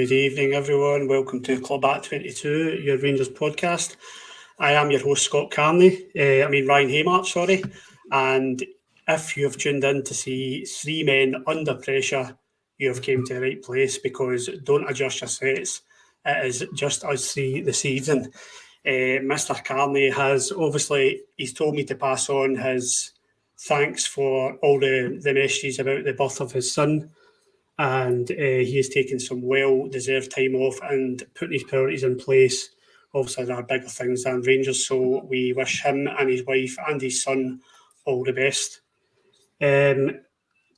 Good evening, everyone. Welcome to Club at 22, your Rangers podcast. I am your host, Ryan Haymarch, sorry. And if you have tuned in to see three men under pressure, you have came to the right place, because don't adjust your sets. It is just us three this evening. Mr. Carney has he's told me to pass on his thanks for all the messages about the birth of his son. And he has taken some well-deserved time off and putting his priorities in place. Obviously, there are bigger things than Rangers, so we wish him and his wife and his son all the best. Getting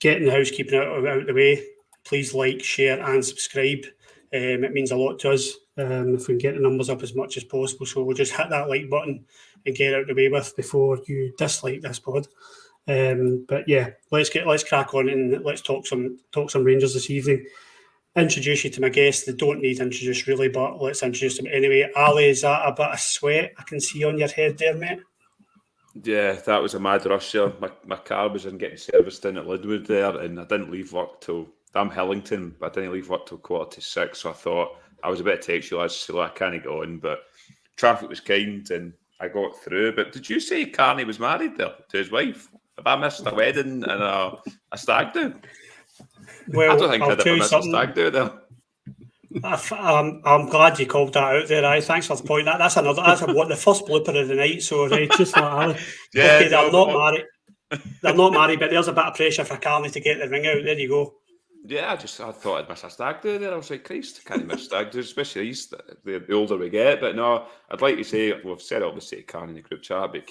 the housekeeping out of the way, please like, share and subscribe. It means a lot to us if we can get the numbers up as much as possible. So we'll just hit that like button and get it out of the way with before you dislike this pod. But yeah, let's crack on and let's talk some Rangers this evening. Introduce you to my guests. They don't need introduced really, but let's introduce them anyway. Ali, is that a bit of sweat I can see on your head there, mate? Yeah, that was a mad rush there. My car was in getting serviced in at Lidwood there, and I didn't leave work till I'm Hillington, but I didn't leave work till 5:45. So I thought I was a bit textual, so I can't get on, but traffic was kind and I got through. But did you say Carney was married there to his wife? Have I missed a wedding and a stag do? Well, I don't think I'd ever missed a stag do there. I'm glad you called that out there. Thanks for the point. That's the first blooper of the night. So just like Ali. Yeah, okay, they're not married. They're not married, but there's a bit of pressure for Carney to get the ring out. There you go. Yeah, I thought I'd miss a stag do there. I was like, Christ, I can't miss stag do, especially the older we get. But no, I'd like to say, we've said it obviously to Carney in the group chat, but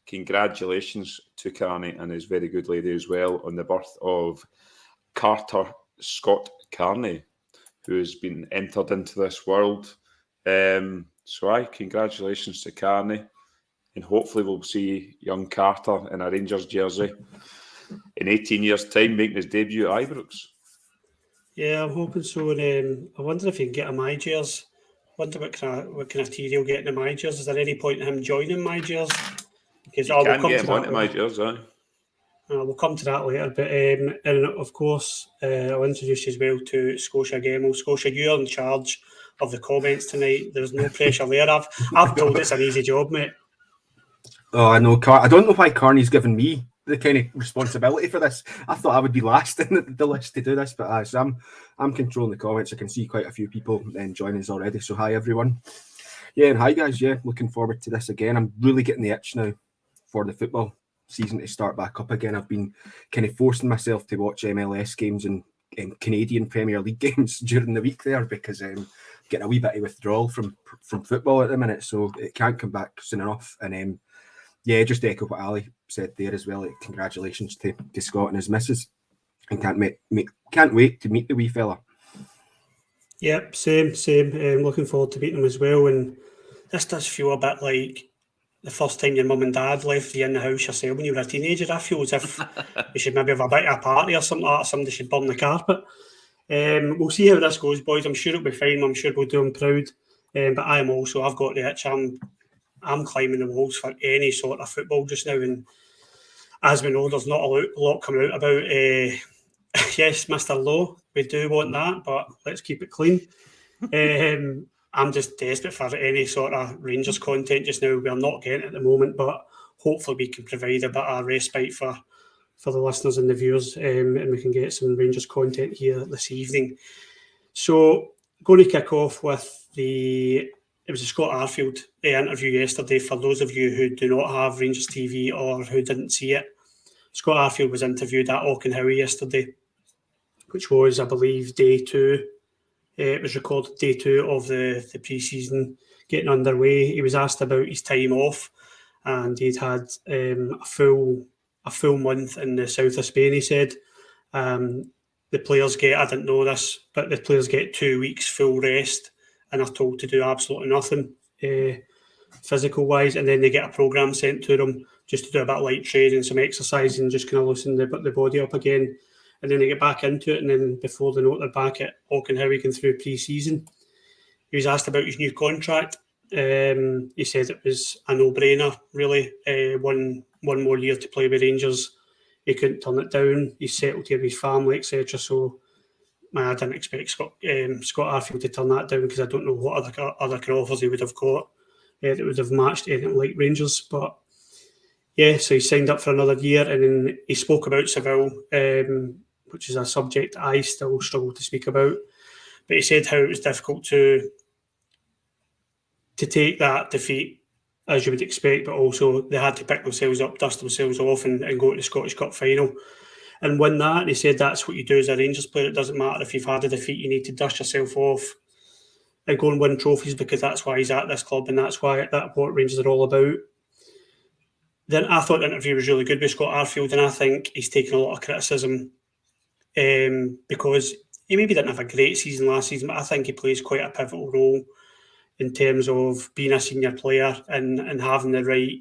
congratulations to Carney and his very good lady as well on the birth of Carter Scott Carney, who has been entered into this world. Congratulations to Carney, and hopefully we'll see young Carter in a Rangers jersey in 18 years' time making his debut at Ibrox. Yeah, I'm hoping so. And I wonder if he can get a My Jersey. I wonder what kind of tea he'll get in the My Jersey. Is there any point in him joining My Jersey? Because you can get him onto My Jersey. We'll come to that later. But and of course, I'll introduce you as well to Scotia Gemmell. Scotia, you're in charge of the comments tonight. There's no pressure there. I've told it's an easy job, mate. Oh, I know. I don't know why Carney's given me the kind of responsibility for this. I thought I would be last in the list to do this, but so I'm controlling the comments. I can see quite a few people joining us already. So hi everyone. Yeah, and hi guys. Yeah, looking forward to this again. I'm really getting the itch now for the football season to start back up again. I've been kind of forcing myself to watch MLS games and Canadian Premier League games during the week there, because I'm getting a wee bit of withdrawal from football at the minute, so it can't come back soon enough. And yeah, just to echo what Ali said there as well. Congratulations to Scott and his missus, and can't wait to meet the wee fella. Yep, same. Looking forward to meeting him as well. And this does feel a bit like the first time your mum and dad left you in the house yourself when you were a teenager. I feel as if we should maybe have a bit of a party or something like that. Somebody should burn the carpet. We'll see how this goes, boys. I'm sure it'll be fine. I'm sure we'll do him proud. But I've got the itch. I'm climbing the walls for any sort of football just now. And as we know, there's not a lot coming out about, yes, Mr. Lowe, we do want that, but let's keep it clean. I'm just desperate for any sort of Rangers content just now. We're not getting it at the moment, but hopefully we can provide a bit of respite for the listeners and the viewers, and we can get some Rangers content here this evening. So, going to kick off with it was a Scott Arfield interview yesterday. For those of you who do not have Rangers TV or who didn't see it, Scott Arfield was interviewed at Auchenhowie yesterday, which was, I believe, day 2. It was recorded day 2 of the pre-season getting underway. He was asked about his time off, and he'd had a full month in the south of Spain, he said. The players I didn't know this, but the players get 2 weeks full rest and are told to do absolutely nothing physical-wise, and then they get a programme sent to them just to do a bit of light training, some exercise, and just kind of loosen the body up again. And then they get back into it, and then before they know it, they're back at Auchenhowie going through pre-season. He was asked about his new contract. He said it was a no-brainer, really. One more year to play with Rangers. He couldn't turn it down. He's settled here with his family, etc. So I didn't expect Scott Arfield to turn that down, because I don't know what other kind of offers he would have got that would have matched anything like Rangers. But yeah, so he signed up for another year, and then he spoke about Seville, which is a subject I still struggle to speak about. But he said how it was difficult to take that defeat, as you would expect, but also they had to pick themselves up, dust themselves off, and go to the Scottish Cup final and win that. And he said that's what you do as a Rangers player. It doesn't matter if you've had a defeat, you need to dust yourself off and go and win trophies, because that's why he's at this club, and that's what Rangers are all about. Then I thought the interview was really good with Scott Arfield, and I think he's taken a lot of criticism because he maybe didn't have a great season last season, but I think he plays quite a pivotal role in terms of being a senior player and having the right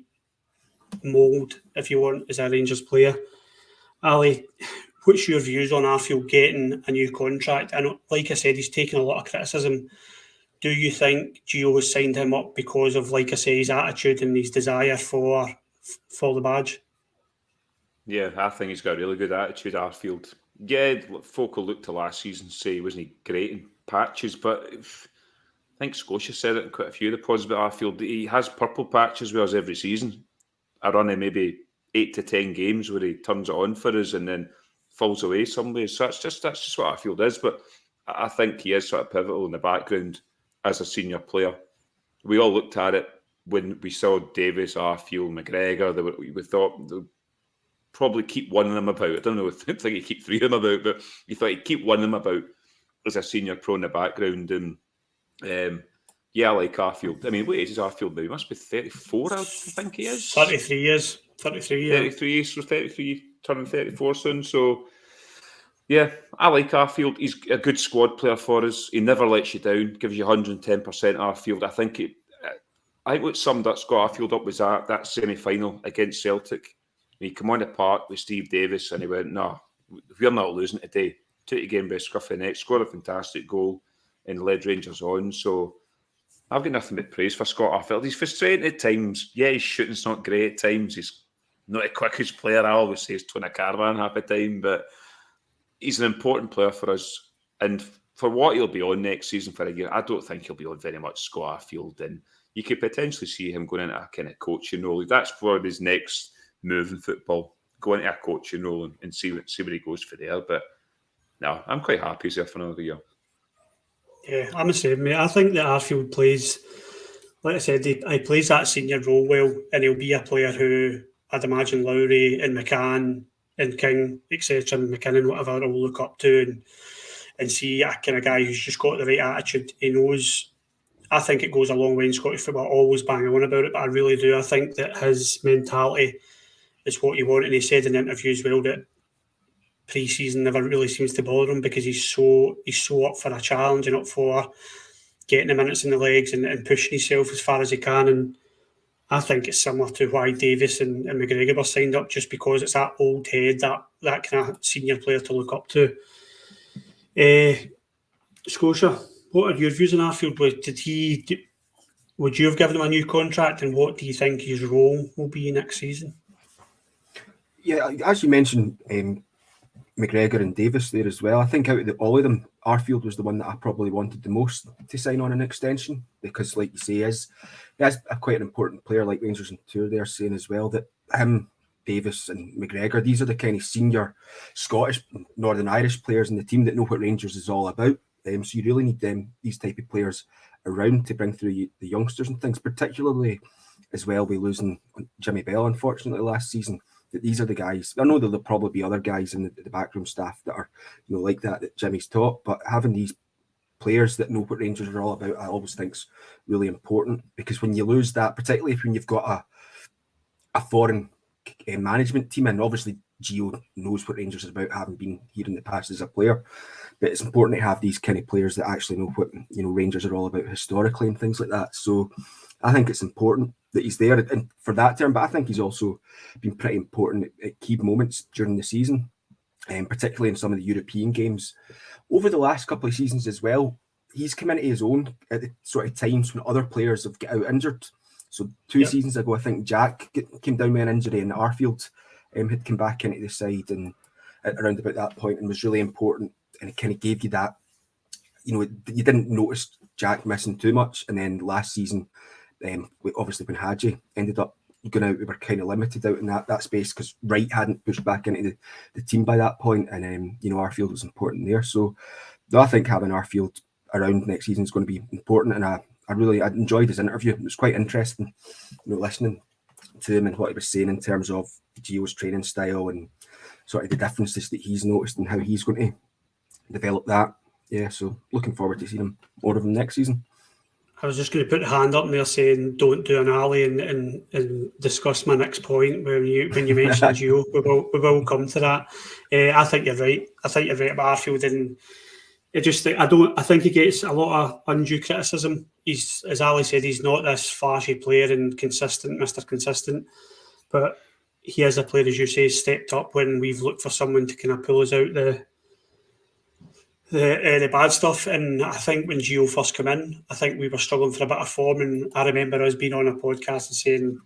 mould, if you want, as a Rangers player. Ali, what's your views on Arfield getting a new contract? I know, like I said, he's taken a lot of criticism. Do you think Gio has signed him up because of, like I say, his attitude and his desire for the badge? Yeah, I think he's got a really good attitude, Arfield. Yeah, folk will look to last season and say he wasn't great in patches, but I think Scotia said it in quite a few of the pods about Arfield. He has purple patches with us every season. I run in maybe 8 to 10 games where he turns it on for us and then falls away somewhere. So that's just what Arfield is. But I think he is sort of pivotal in the background as a senior player. We all looked at it when we saw Davis, Arfield, McGregor. We thought they'd probably keep one of them about. I don't know, I think he'd keep 3 of them about, but we thought he'd keep one of them about as a senior pro in the background. And yeah, I like Arfield. I mean, what age is Arfield now? He must be 34, I think he is. 33 years. 33, yeah. 33, so 33, turning 34 soon. So, yeah, I like Arfield. He's a good squad player for us. He never lets you down, gives you 110% Arfield. I think what summed up Scott Arfield up was that semi-final against Celtic. He came on the park with Steve Davis and he went, no, we're not losing today. Took the game by the scruff of the neck, scored a fantastic goal and led Rangers on. So I've got nothing but praise for Scott Arfield. He's frustrating at times. Yeah, his shooting's not great at times. He's not the quickest player. I always say he's Tony Caravan half the time, but he's an important player for us. And for what he'll be on next season for a year, I don't think he'll be on very much Scott Arfield. And you could potentially see him going into a kind of coaching role. That's for his next move in football, go into a coaching role and see where he goes for there. But no, I'm quite happy he's there for another year. Yeah, I'm the same, mate. I think that Arfield plays, like I said, he plays that senior role well, and he'll be a player who I'd imagine Lowry and McCann and King, etc., Mckinnon, whatever, will look up to and see a kind of guy who's just got the right attitude. He knows. I think it goes a long way in Scottish football. I always bang on about it, but I really do. I think that his mentality is what you want, and he said in the interview as well that pre-season never really seems to bother him because he's so up for a challenge and up for getting the minutes in the legs and pushing himself as far as he can. And I think it's similar to why Davis and McGregor were signed up, just because it's that old head, that kind of senior player to look up to. Scotia, what are your views on Arfield? Would you have given him a new contract, and what do you think his role will be next season? Yeah, as you mentioned, McGregor and Davis there as well. I think out of all of them, Arfield was the one that I probably wanted the most to sign on an extension because, like you say, he is quite an important player, like Rangers and Tour there saying as well, that him, Davis and McGregor, these are the kind of senior Scottish, Northern Irish players in the team that know what Rangers is all about. So you really need these type of players around to bring through the youngsters and things, particularly as well by losing Jimmy Bell, unfortunately, last season. That these are the guys. I know there'll probably be other guys in the backroom staff that are, like that Jimmy's taught, but having these players that know what Rangers are all about, I always think's really important, because when you lose that, particularly when you've got a foreign management team, and obviously Gio knows what Rangers is about, having been here in the past as a player, but it's important to have these kind of players that actually know what Rangers are all about historically and things like that. So I think it's important that he's there and for that term, but I think he's also been pretty important at key moments during the season, and particularly in some of the European games. Over the last couple of seasons as well, he's come into his own at the sort of times when other players have got out injured. So 2 seasons ago, I think Jack came down with an injury, and Arfield had come back into the side and around about that point, and was really important and it kind of gave you that, you didn't notice Jack missing too much. And then last season, obviously when Hadji ended up going out, we were kind of limited out in that space because Wright hadn't pushed back into the team by that point, and Arfield was important there. So I think having Arfield around next season is going to be important, and I enjoyed his interview. It was quite interesting, listening to him and what he was saying in terms of Gio's training style and sort of the differences that he's noticed and how he's going to develop that. Yeah, so looking forward to seeing more of him next season. I was just going to put a hand up there saying don't do an alley and discuss my next point when you mentioned Gio. We will come to that. I think you're right. I think you're right about Arfield, and I think he gets a lot of undue criticism. He's, as Ali said, he's not this flashy player and consistent, Mr. Consistent, but he is a player, as you say, stepped up when we've looked for someone to kind of pull us out the bad stuff. And I think when Gio first came in, I think we were struggling for a bit of form, and I remember us being on a podcast and saying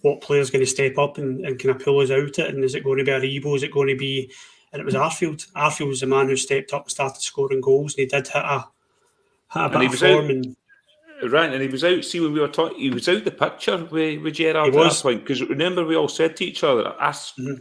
what player's going to step up and kind of pull us out it, and is it going to be a Rebo, is it going to be, and it was Arfield. Arfield was the man who stepped up and started scoring goals, and he did hit a bit of form. Right, and he was out. See, when we were talking, he was out the picture with Gerrard at that point. Because remember, we all said to each other,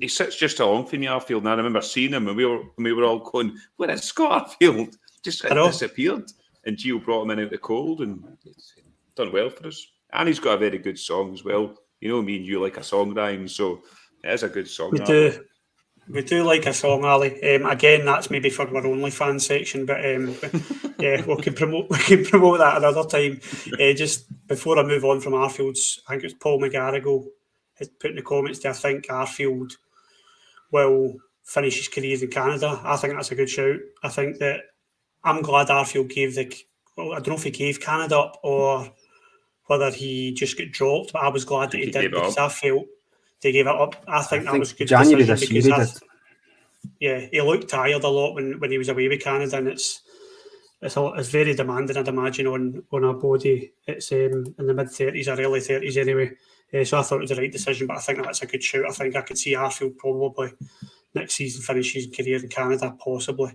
"He sits just along from the Arfield." And I remember seeing him, and we were all going, "Where is Scott Arfield?" Just disappeared. And Gio brought him in out the cold, and it's done well for us. And he's got a very good song as well. Me and you like a song rhyme, so it is a good song. We do like a song, Ali. Again, that's maybe for our OnlyFans section, but yeah, we can promote that another time. Just before I move on from Arfield's, I think it was Paul McGarrigle had put in the comments there, I think Arfield will finish his career in Canada. I think that's a good shout. I think that I'm glad Arfield gave I don't know if he gave Canada up or whether he just got dropped, but I was glad that he did, because I felt they gave it up. I think that was a good January decision this year he did. Yeah, he looked tired a lot when he was away with Canada, and it's very demanding, I'd imagine, on our body. It's in the mid-30s or early 30s anyway. So I thought it was the right decision, but I think that's a good shout. I think I could see Arfield probably next season finish his career in Canada, possibly.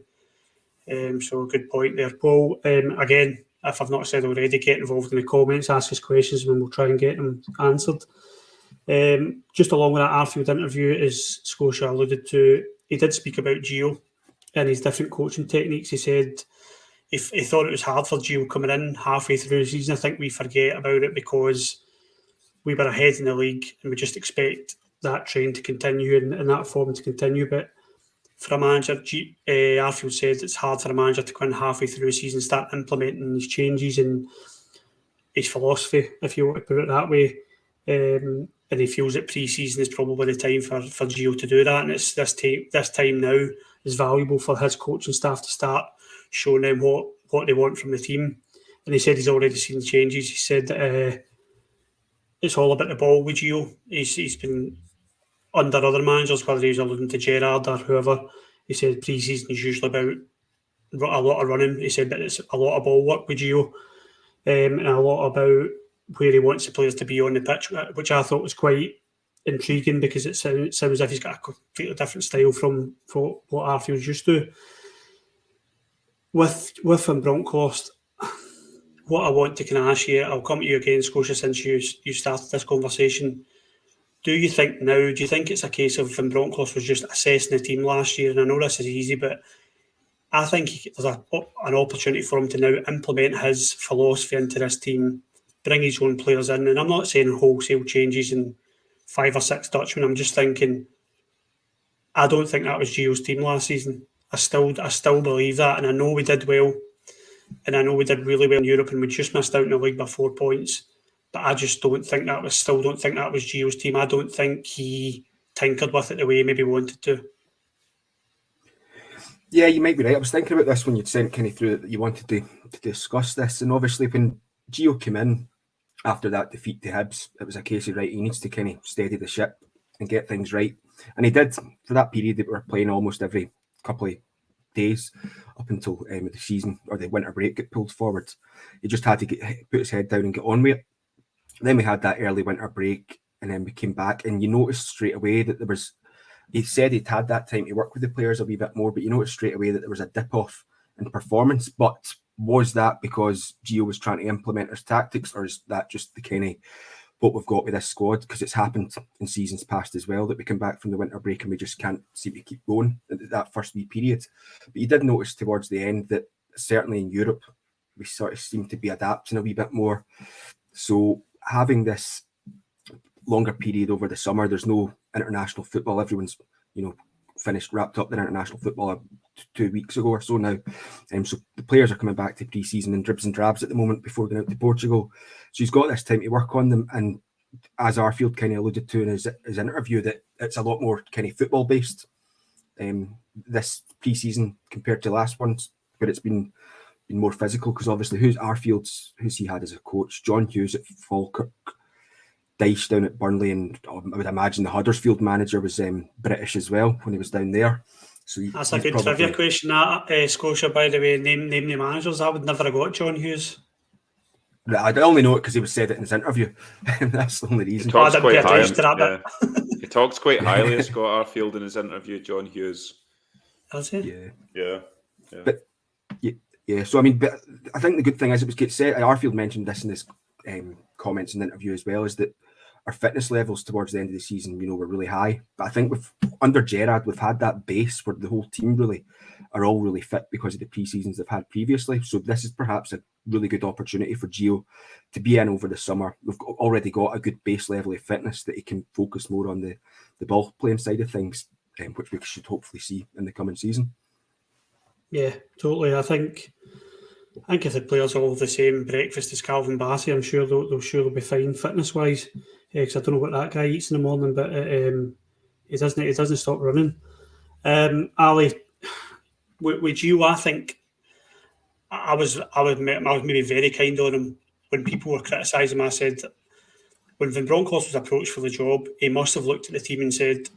So a good point there, Paul. Again, if I've not said already, get involved in the comments, ask us questions, and we'll try and get them answered. Just along with that Arfield interview, as Scotia alluded to, he did speak about Gio and his different coaching techniques. He said he thought it was hard for Gio coming in halfway through the season. I think we forget about it because we were ahead in the league and we just expect that trend to continue and that form to continue. But for a manager, Arfield said it's hard for a manager to come in halfway through the season and start implementing these changes and his philosophy, if you want to put it that way. And he feels that pre-season is probably the time for Gio to do that, and it's this time now is valuable for his coaching staff to start showing them what they want from the team. And he said he's already seen changes. He said that it's all about the ball with Gio. He's been under other managers, whether he's alluding to Gerrard or whoever. He said pre-season is usually about a lot of running. He said that it's a lot of ball work with Gio, and a lot about where he wants the players to be on the pitch, which I thought was quite intriguing because it sounds as if he's got a completely different style from what Arfield's used to. With Van Bronckhorst, what I want to kind of ask you, I'll come to you again, Scotia, since you started this conversation. Do you think it's a case of Van Bronckhorst was just assessing the team last year? And I know this is easy, but I think there's an opportunity for him to now implement his philosophy into this team, bring his own players in. And I'm not saying wholesale changes and 5 or 6 Dutchmen. I'm just thinking, I don't think that was Gio's team last season. I still believe that. And I know we did well. And I know we did really well in Europe and we just missed out in the league by 4 points. But I just don't think that was Gio's team. I don't think he tinkered with it the way he maybe wanted to. Yeah, you might be right. I was thinking about this when you'd sent Kenny through that you wanted to discuss this. And obviously when Gio came in after that defeat to Hibs, it was a case of, right, he needs to kind of steady the ship and get things right. And he did. For that period that we were playing almost every couple of days up until the season or the winter break get pulled forward. He just had to put his head down and get on with it. Then we had that early winter break and then we came back and you noticed straight away that there was he said he'd had that time to work with the players a wee bit more, but you noticed straight away that there was a dip off in performance. But was that because Gio was trying to implement his tactics, or is that just the kind of what we've got with this squad? Because it's happened in seasons past as well, that we come back from the winter break and we just can't seem to keep going that first wee period. But you did notice towards the end that certainly in Europe, we sort of seem to be adapting a wee bit more. So having this longer period over the summer, there's no international football. Everyone's, wrapped up their international football 2 weeks ago or so now. So the players are coming back to pre-season in dribs and drabs at the moment before going out to Portugal. So he's got this time to work on them. And as Arfield kind of alluded to in his interview, that it's a lot more kind of football based this pre-season compared to last ones, but it's been more physical, because obviously who's he had as a coach? John Hughes at Falkirk, Dyche down at Burnley, and I would imagine the Huddersfield manager was British as well when he was down there. So that's a good trivia question, that Scotia, by the way. Name the managers. I would never have got John Hughes. I only know it because he was said it in his interview. That's the only reason. He talks quite highly of Scott Arfield in his interview, John Hughes. Does he? Yeah. But so but I think the good thing is, it was said, Arfield mentioned this in his comments in the interview as well, is that our fitness levels towards the end of the season, were really high. But I think under Gerrard, we've had that base where the whole team really are all really fit because of the pre-seasons they've had previously. So this is perhaps a really good opportunity for Gio to be in over the summer. We've already got a good base level of fitness that he can focus more on the ball playing side of things, which we should hopefully see in the coming season. Yeah, totally. I think if the players all have the same breakfast as Calvin Bassey, I'm sure they'll be fine fitness wise. Because I don't know what that guy eats in the morning, but he doesn't stop running. Ali, with you, I think I was maybe very kind on him when people were criticising him. I said when Van Bronckhorst was approached for the job, he must have looked at the team and said,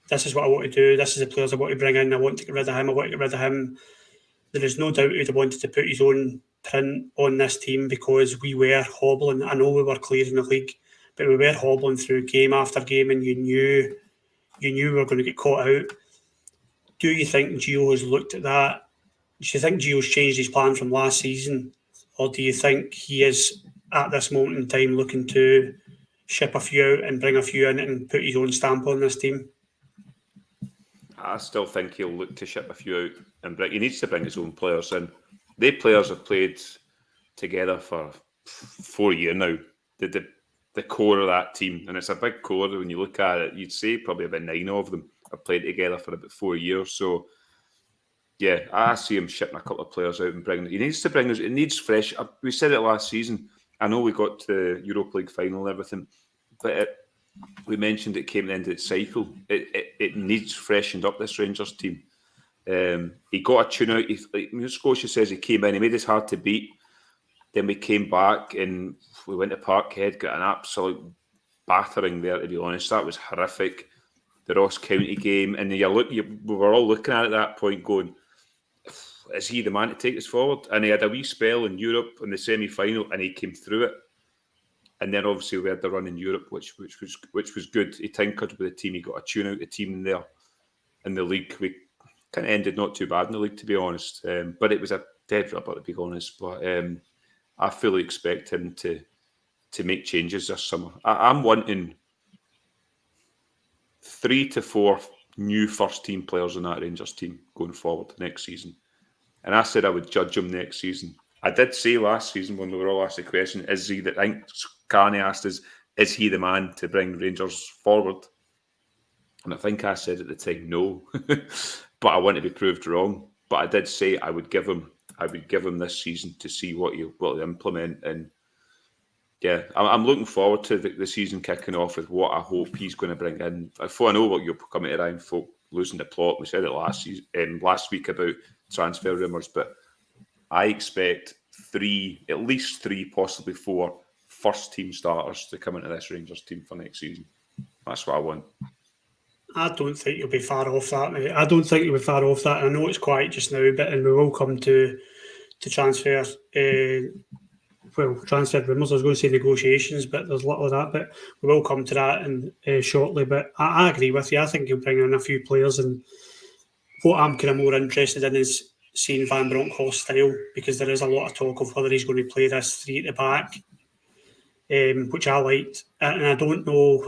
"This is what I want to do. This is the players I want to bring in. I want to get rid of him. I want to get rid of him." There is no doubt he'd have wanted to put his own print on this team, because we were hobbling. I know we were clear in the league, but we were hobbling through game after game, and you knew we were going to get caught out. Do you think Gio has looked at that? Do you think Gio's changed his plan from last season, or do you think he is at this moment in time looking to ship a few out and bring a few in and put his own stamp on this team? I still think he'll look to ship a few out, and he needs to bring his own players in. They players have played together for 4 years now. The core of that team, and it's a big core. When you look at it, you'd say probably about 9 of them have played together for about 4 years. So, yeah, I see him shipping a couple of players out and bringing. He needs to bring us. It needs fresh. We said it last season. I know we got to the Europa League final and everything, but we mentioned it came to the end of its cycle. It needs freshened up, this Rangers team. He got a tune out. Scotia says he came in. He made us hard to beat. Then we came back and we went to Parkhead, got an absolute battering there, to be honest. That was horrific. The Ross County game. And we were all looking at it at that point going, is he the man to take us forward? And he had a wee spell in Europe in the semi-final and he came through it. And then obviously we had the run in Europe, which was good. He tinkered with the team. He got a tune out the team in there. In the league, we kind of ended not too bad in the league, to be honest. But it was a dead rubber, to be honest. But I fully expect him to make changes this summer. I'm wanting 3 to 4 new first-team players in that Rangers team going forward next season. And I said I would judge him next season. I did say last season when we were all asked the question, I think Carney asked us, is he the man to bring Rangers forward? And I think I said at the time, no. But I want to be proved wrong. But I did say I would give him this season to see what he'll implement. And yeah, I'm looking forward to the season kicking off with what I hope he's going to bring in. I know what you're coming to, Ryan, folk losing the plot. We said it last week about transfer rumours, but I expect at least three, possibly 4 first-team starters to come into this Rangers team for next season. That's what I want. I don't think you'll be far off that, mate. I don't think you'll be far off that. And I know it's quiet just now, and we will come to transfers transfer rumours. I was going to say negotiations, but there's little of that. But we will come to that shortly. But I agree with you. I think he'll bring in a few players, and what I'm kind of more interested in is seeing Van Bronckhorst's style, because there is a lot of talk of whether he's going to play this three at the back, which I liked, and I don't know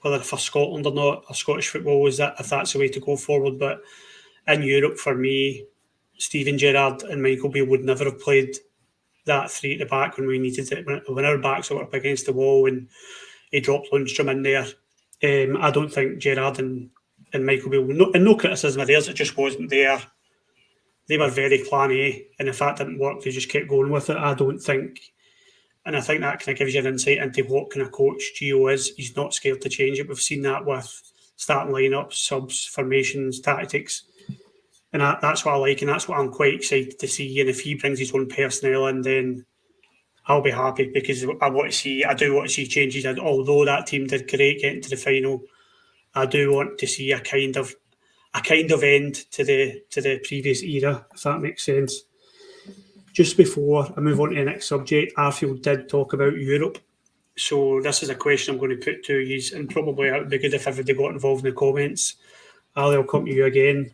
whether for Scotland or not, or Scottish football, is that if that's the way to go forward. But in Europe, for me, Steven Gerrard and Michael Beale would never have played that three at the back when we needed it, when our backs were up against the wall and he dropped Lundstrom in there. I don't think Gerrard and Michael Beale, and no criticism of theirs, it just wasn't there. They were very plan A, and if that didn't work, they just kept going with it. I don't think, and I think that kind of gives you an insight into what kind of coach Gio is. He's not scared to change it. We've seen that with starting lineups, subs, formations, tactics. And that's what I like, and that's what I'm quite excited to see. And if he brings his own personnel in, then I'll be happy, because I do want to see changes. And although that team did great getting to the final, I do want to see a kind of end to the previous era, if that makes sense. Just before I move on to the next subject, Arfield did talk about Europe. So this is a question I'm going to put to you, and probably it would be good if everybody got involved in the comments. Ali, I'll come to you again.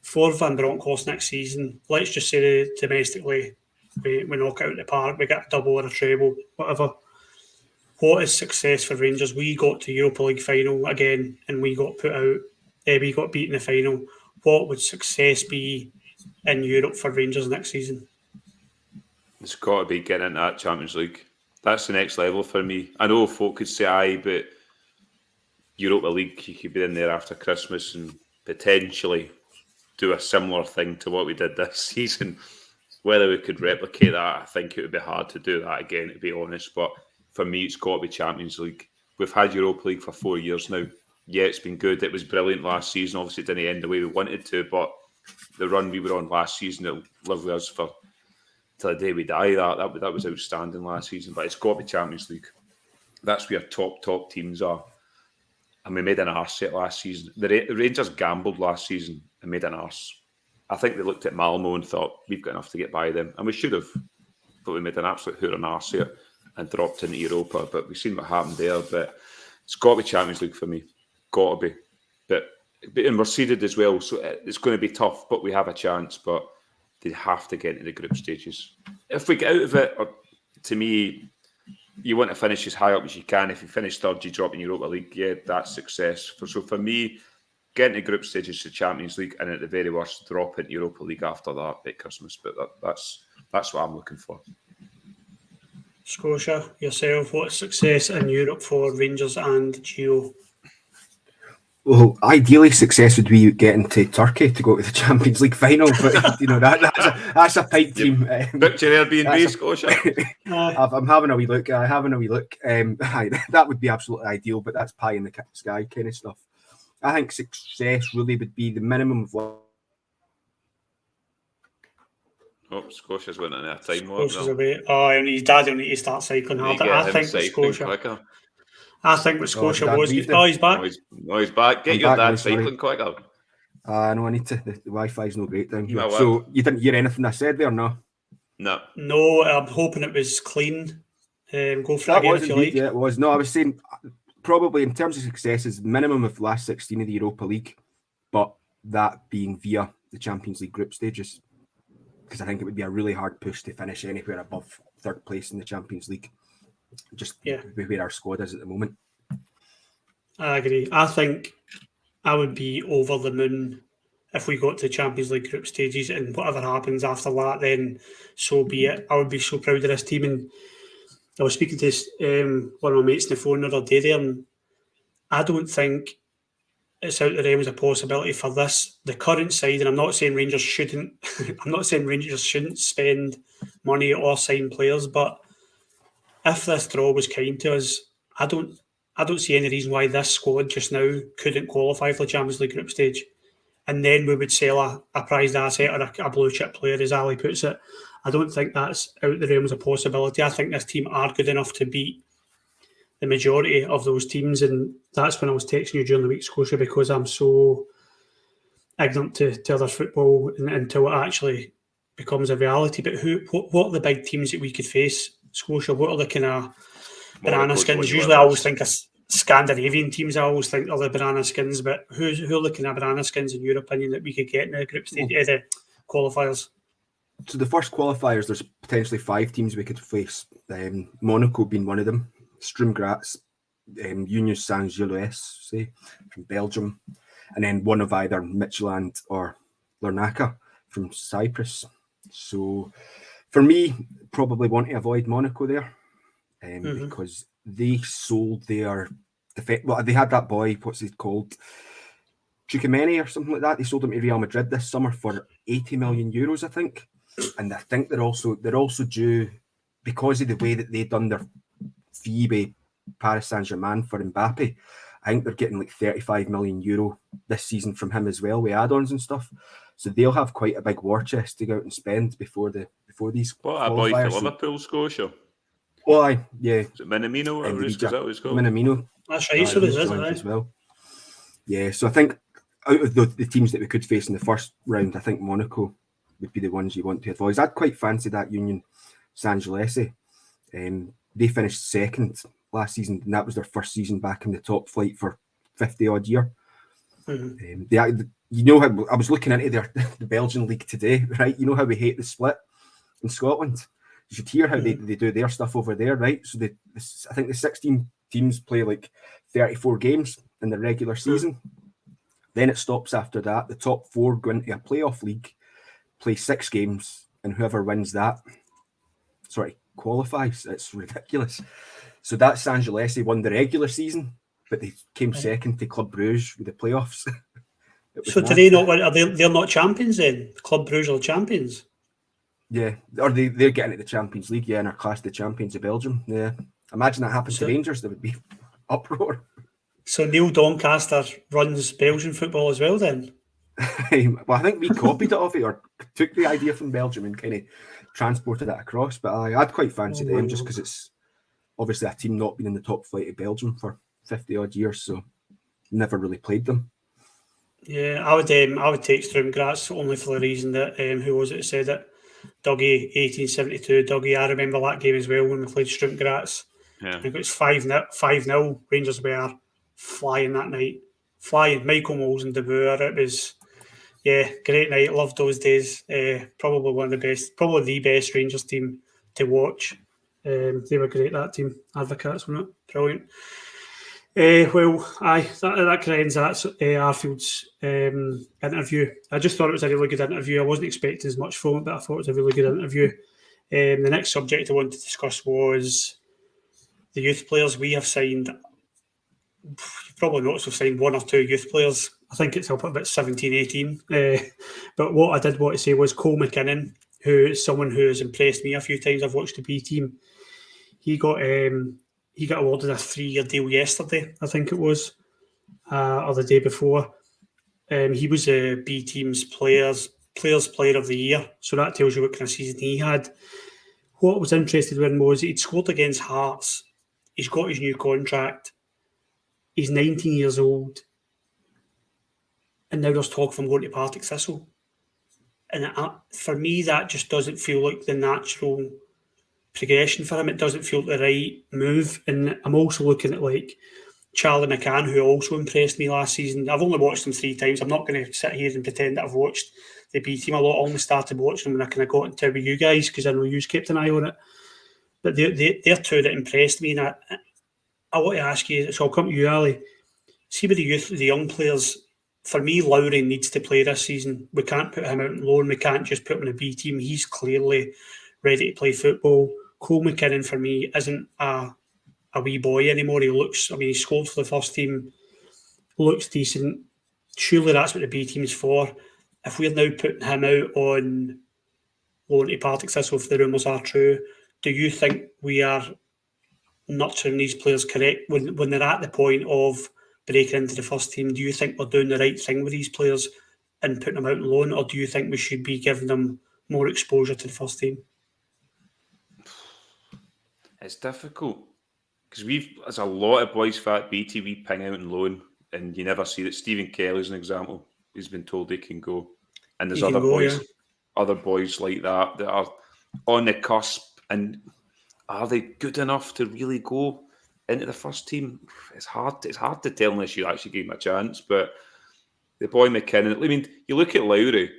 For Van Bronckhorst next season, let's just say that domestically we knock it out of the park, we get a double or a treble, whatever. What is success for Rangers? We got to Europa League final again, and we got put out. We got beat in the final. What would success be in Europe for Rangers next season? It's got to be getting into that Champions League. That's the next level for me. I know folk could say aye, but Europa League, you could be in there after Christmas and potentially do a similar thing to what we did this season. Whether we could replicate that, I think it would be hard to do that again, to be honest. But for me, it's got to be Champions League. We've had Europa League for 4 years now. Yeah, it's been good. It was brilliant last season. Obviously, it didn't end the way we wanted to, but the run we were on last season, it'll live with us for till the day we die. That was outstanding last season. But it's got to be Champions League. That's where top teams are. And we made an arse at last season. The Rangers gambled last season and made an arse. I think they looked at Malmo and thought, we've got enough to get by them. And we should have. But we made an absolute hoot and arse here and dropped into Europa. But we've seen what happened there. But it's got to be Champions League for me. Got to be. And we're seeded as well. So it's going to be tough, but we have a chance. But they have to get into the group stages. If we get out of it, to me, you want to finish as high up as you can. If you finish third, you drop in Europa League. Yeah, that's success. So for me, getting to group stages to Champions League, and at the very worst, drop into Europa League after that at Christmas. But that's what I'm looking for. Scotia, yourself, what's success in Europe for Rangers and Gio? Well, ideally, success would be getting to Turkey to go to the Champions League final, but that's a pipe dream. Booked your Airbnb, Scotia. I'm having a wee look. That would be absolutely ideal, but that's pie in the sky kind of stuff. I think success really would be the minimum of what. Oh, Scotia's winning at a time. Scotia's away. Oh, and his dad will need to start cycling harder. I think Scotia. Quicker. I think what Scotia was. Oh, he's back. He's back. Get your dad cycling quicker. No, I need to. The Wi-Fi's no great down here. So you didn't hear anything I said there, no? No, I'm hoping it was clean. Go for that it again if you like. Yeah, it was. No, I was saying probably in terms of success is minimum of last 16 of the Europa League, but that being via the Champions League group stages, because I think it would be a really hard push to finish anywhere above third place in the Champions League. Just where our squad is at the moment. I agree. I think I would be over the moon if we got to Champions League group stages, and whatever happens after that, then so be it. I would be so proud of this team. And I was speaking to one of my mates on the phone the other day there, and I don't think it's out of the realms of possibility for the current side. And I'm not saying Rangers shouldn't. I'm not saying Rangers shouldn't spend money or sign players, but if this draw was kind to us, I don't see any reason why this squad just now couldn't qualify for the Champions League group stage. And then we would sell a prized asset or a blue chip player, as Ali puts it. I don't think that's out of the realms of possibility. I think this team are good enough to beat the majority of those teams. And that's when I was texting you during the week, Scotia, because I'm so ignorant to other football until it actually becomes a reality. But what are the big teams that we could face? Scotia, what are the kind of banana skins? Usually I always think of Scandinavian teams. I always think are the banana skins, but who are the kind of banana skins in your opinion that we could get in the group stage, the qualifiers? So the first qualifiers, there's potentially 5 teams we could face. Monaco being one of them, Sturm Graz, Union Saint-Gilloise, say, from Belgium, and then one of either Midtjylland or Larnaca from Cyprus. So for me, probably want to avoid Monaco there, because they sold their they had that boy, what's he called, Chouameni or something like that. They sold him to Real Madrid this summer for 80 million euros, I think. And I think they're also due, because of the way that they've done their fee by Paris Saint-Germain for Mbappe. I think they're getting like 35 million euro this season from him as well, with add-ons and stuff. So they'll have quite a big war chest to go out and spend before these. What a boy for Liverpool, Scotia. Well, yeah. Is it Minamino? Or is that what it's called? Minamino. That's right. So there's as well. Yeah. So I think out of the teams that we could face in the first round, I think Monaco would be the ones you want to avoid. I'd quite fancy that Union Saint-Gilloise. They finished second last season, and that was their first season back in the top flight for 50 odd year. You know how I was looking into the Belgian league today, right? You know how we hate the split in Scotland. You should hear how they do their stuff over there, right? So I think the 16 teams play like 34 games in the regular season. Then it stops after that. The top 4 go into a playoff league, play 6 games, and whoever wins that sort of qualifies. It's ridiculous. So that Saint-Gilloise won the regular season, but they came second to Club Brugge with the playoffs. So do they not win? They're not champions then? Club Brugge are champions? Yeah, or they're getting at the Champions League, yeah, and are classed the champions of Belgium. Yeah, imagine that happened to Rangers, there would be uproar. So Neil Doncaster runs Belgian football as well then? Well, I think we copied it off it, or took the idea from Belgium and kind of transported it across, but I'd quite fancy them just because it's obviously a team not been in the top flight of Belgium for 50 odd years, so never really played them. Yeah, I would take Sturm Graz only for the reason that who was it who said it? Dougie, 1872. Dougie, I remember that game as well when we played Sturm Graz. Yeah. I think it was 5-0. Rangers were flying that night. Flying. Michael Moles and De Boer. It was, great night. Loved those days. Probably one of the best, probably the best Rangers team to watch. They were great, that team. Advocates, weren't it? Brilliant. That kind of ends that Arfield's interview. I just thought it was a really good interview. I wasn't expecting as much from it, but I thought it was a really good interview. The next subject I wanted to discuss was the youth players we have signed. You've probably noticed we've signed 1 or 2 youth players. I think it's up at about 17, 18. But what I did want to say was Cole Mckinnon, who is someone who has impressed me a few times. I've watched the B team. He got awarded a 3-year deal yesterday, I think it was, or the day before. He was a B team's Players Player of the Year, so that tells you what kind of season he had. What I was interested in was he'd scored against Hearts. He's got his new contract. He's 19 years old. And now there's talk of him going to Partick Thistle. And for me, that just doesn't feel like the natural progression for him. It doesn't feel the right move. And I'm also looking at like Charlie McCann, who also impressed me last season. I've only watched him 3 times. I'm not going to sit here and pretend that I've watched the B team a lot. I only started watching them when I kind of got into it with you guys because I know you kept an eye on it. But they're 2 that impressed me. And I want to ask you, so I'll come to you, Ali. See with the young players, for me, Lowry needs to play this season. We can't put him out on loan. We can't just put him in a B team. He's clearly ready to play football. Cole McKinnon, for me, isn't a wee boy anymore. He scored for the first team, looks decent. Surely that's what the B team is for. If we're now putting him out on loan to Partick Thistle, if the rumours are true, do you think we are nurturing these players correct when they're at the point of breaking into the first team? Do you think we're doing the right thing with these players and putting them out on loan, or do you think we should be giving them more exposure to the first team? It's difficult because there's a lot of boys for that BT we ping out on loan, and you never see that. Stephen Kelly's an example. He's been told he can go, and there's other boys other boys like that are on the cusp, and are they good enough to really go into the first team? It's hard to tell unless you actually give him a chance. But the boy Mckinnon, I mean, you look at Lowry.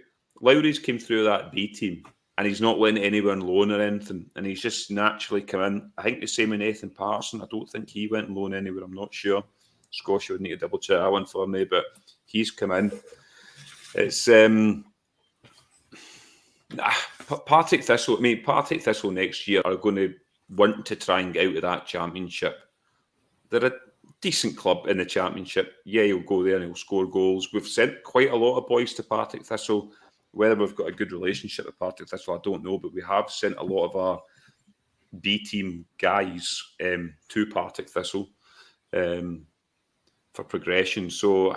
Lowry's came through that B team, and he's not letting anyone loan or anything, and he's just naturally come in. I think the same with Nathan Patterson. I don't think he went loan anywhere. I'm not sure. Scotia would need to double check that one for me, but he's come in. It's Partick Thistle. I mean, Partick Thistle next year are going to want to try and get out of that championship. They're a decent club in the championship. Yeah, he'll go there and he'll score goals. We've sent quite a lot of boys to Partick Thistle. Whether we've got a good relationship with Partick Thistle, I don't know, but we have sent a lot of our B team guys to Partick Thistle for progression. So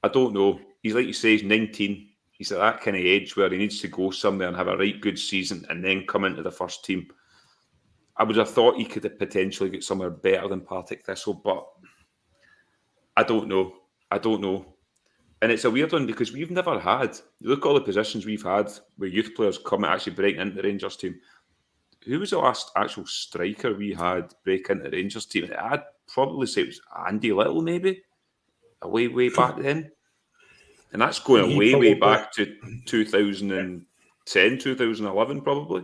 I don't know. He's like you say, he's 19. He's at that kind of age where he needs to go somewhere and have a right good season and then come into the first team. I would have thought he could have potentially got somewhere better than Partick Thistle, but I don't know. And it's a weird one because we've never had, you look at all the positions we've had where youth players come and actually break into the Rangers team. Who was the last actual striker we had break into the Rangers team? I'd probably say it was Andy Little, maybe, way back then. And that's going way back to 2010, 2011, probably.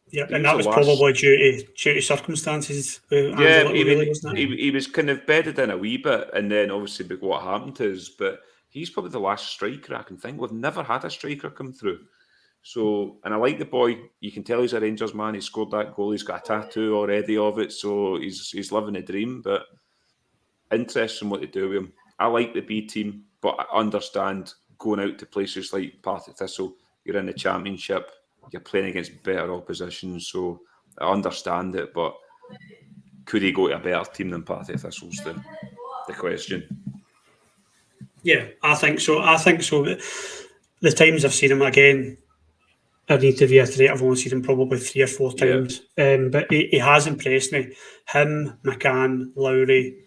Yeah, and that was probably due to circumstances. Yeah, he was kind of bedded in a wee bit, and then obviously what happened to us. But he's probably the last striker I can think. We've never had a striker come through. So, and I like the boy. You can tell he's a Rangers man. He scored that goal. He's got a tattoo already of it, so he's living a dream. But interesting what they do with him. I like the B team, but I understand going out to places like Partick Thistle. You're in the championship. You're playing against better opposition, so I understand it. But could he go to a better team than Partick Thistle's the question? Yeah, I think so. The times I've seen him again, I need to reiterate, I've only seen him probably 3 or 4 times. Yeah. But he has impressed me. Him, McCann, Lowry,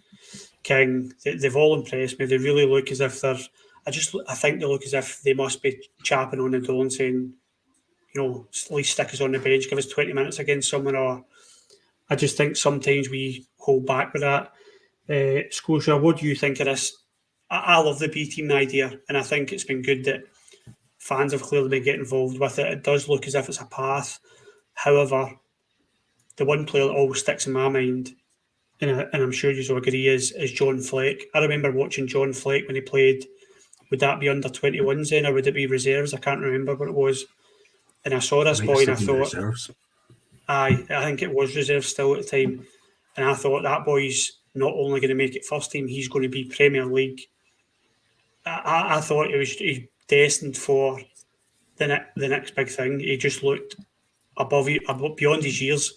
King, they've all impressed me. They really look as if they're... I think they look as if they must be chapping on the door and saying, you know, at least stick us on the bench, give us 20 minutes against someone. Or I just think sometimes we hold back with that. Scotia, what do you think of this? I love the B team idea, and I think it's been good that fans have clearly been getting involved with it. It does look as if it's a path. However, the one player that always sticks in my mind, and I'm sure you will agree, is John Fleck. I remember watching John Fleck when he played. Would that be under 21s then, or would it be reserves? I can't remember what it was. And I saw this boy and I thought, reserves. I think it was reserves still at the time. And I thought that boy's not only going to make it first team, he's going to be Premier League. I thought he's destined for the next big thing. He just looked beyond his years.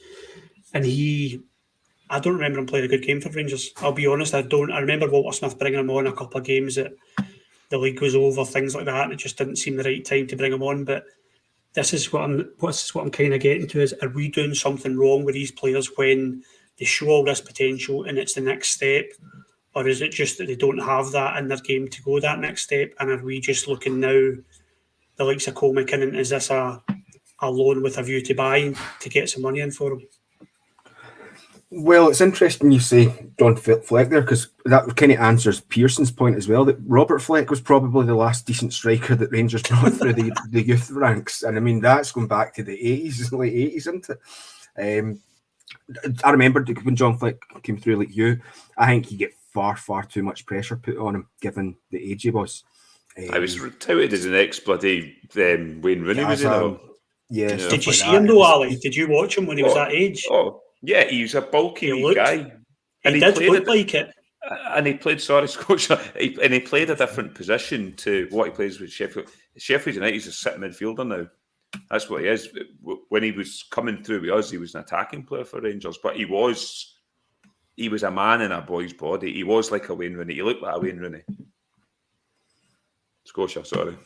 And I don't remember him playing a good game for Rangers. I'll be honest, I don't. I remember Walter Smith bringing him on a couple of games that the league was over, things like that, and it just didn't seem the right time to bring him on. But this is what I'm kind of getting to: is are we doing something wrong with these players when they show all this potential and it's the next step, or is it just that they don't have that in their game to go that next step? And are we just looking now, the likes of Cole McKinnon, is this a loan with a view to buying to get some money in for him? Well, it's interesting you say John Fleck there, because that kind of answers Pearson's point as well, that Robert Fleck was probably the last decent striker that Rangers brought through the youth ranks. And I mean, that's going back to the 80s, late 80s, isn't it? I remember when John Fleck came through like you, I think he get far too much pressure put on him, given the age he was. I was touted as the next bloody Wayne Rooney, was he not? Yeah. Did you see him though, Ali? Did you watch him when he was that age? Oh, yeah, he was a bulky guy. And he did look like it. And he played, Scotia, and he played a different position to what he plays with Sheffield. Sheffield United, he's a sitting midfielder now. That's what he is. When he was coming through with us, he was an attacking player for Rangers, but he was a man in a boy's body. He was like a Wayne Rooney. He looked like a Wayne Rooney. Scotia, sorry.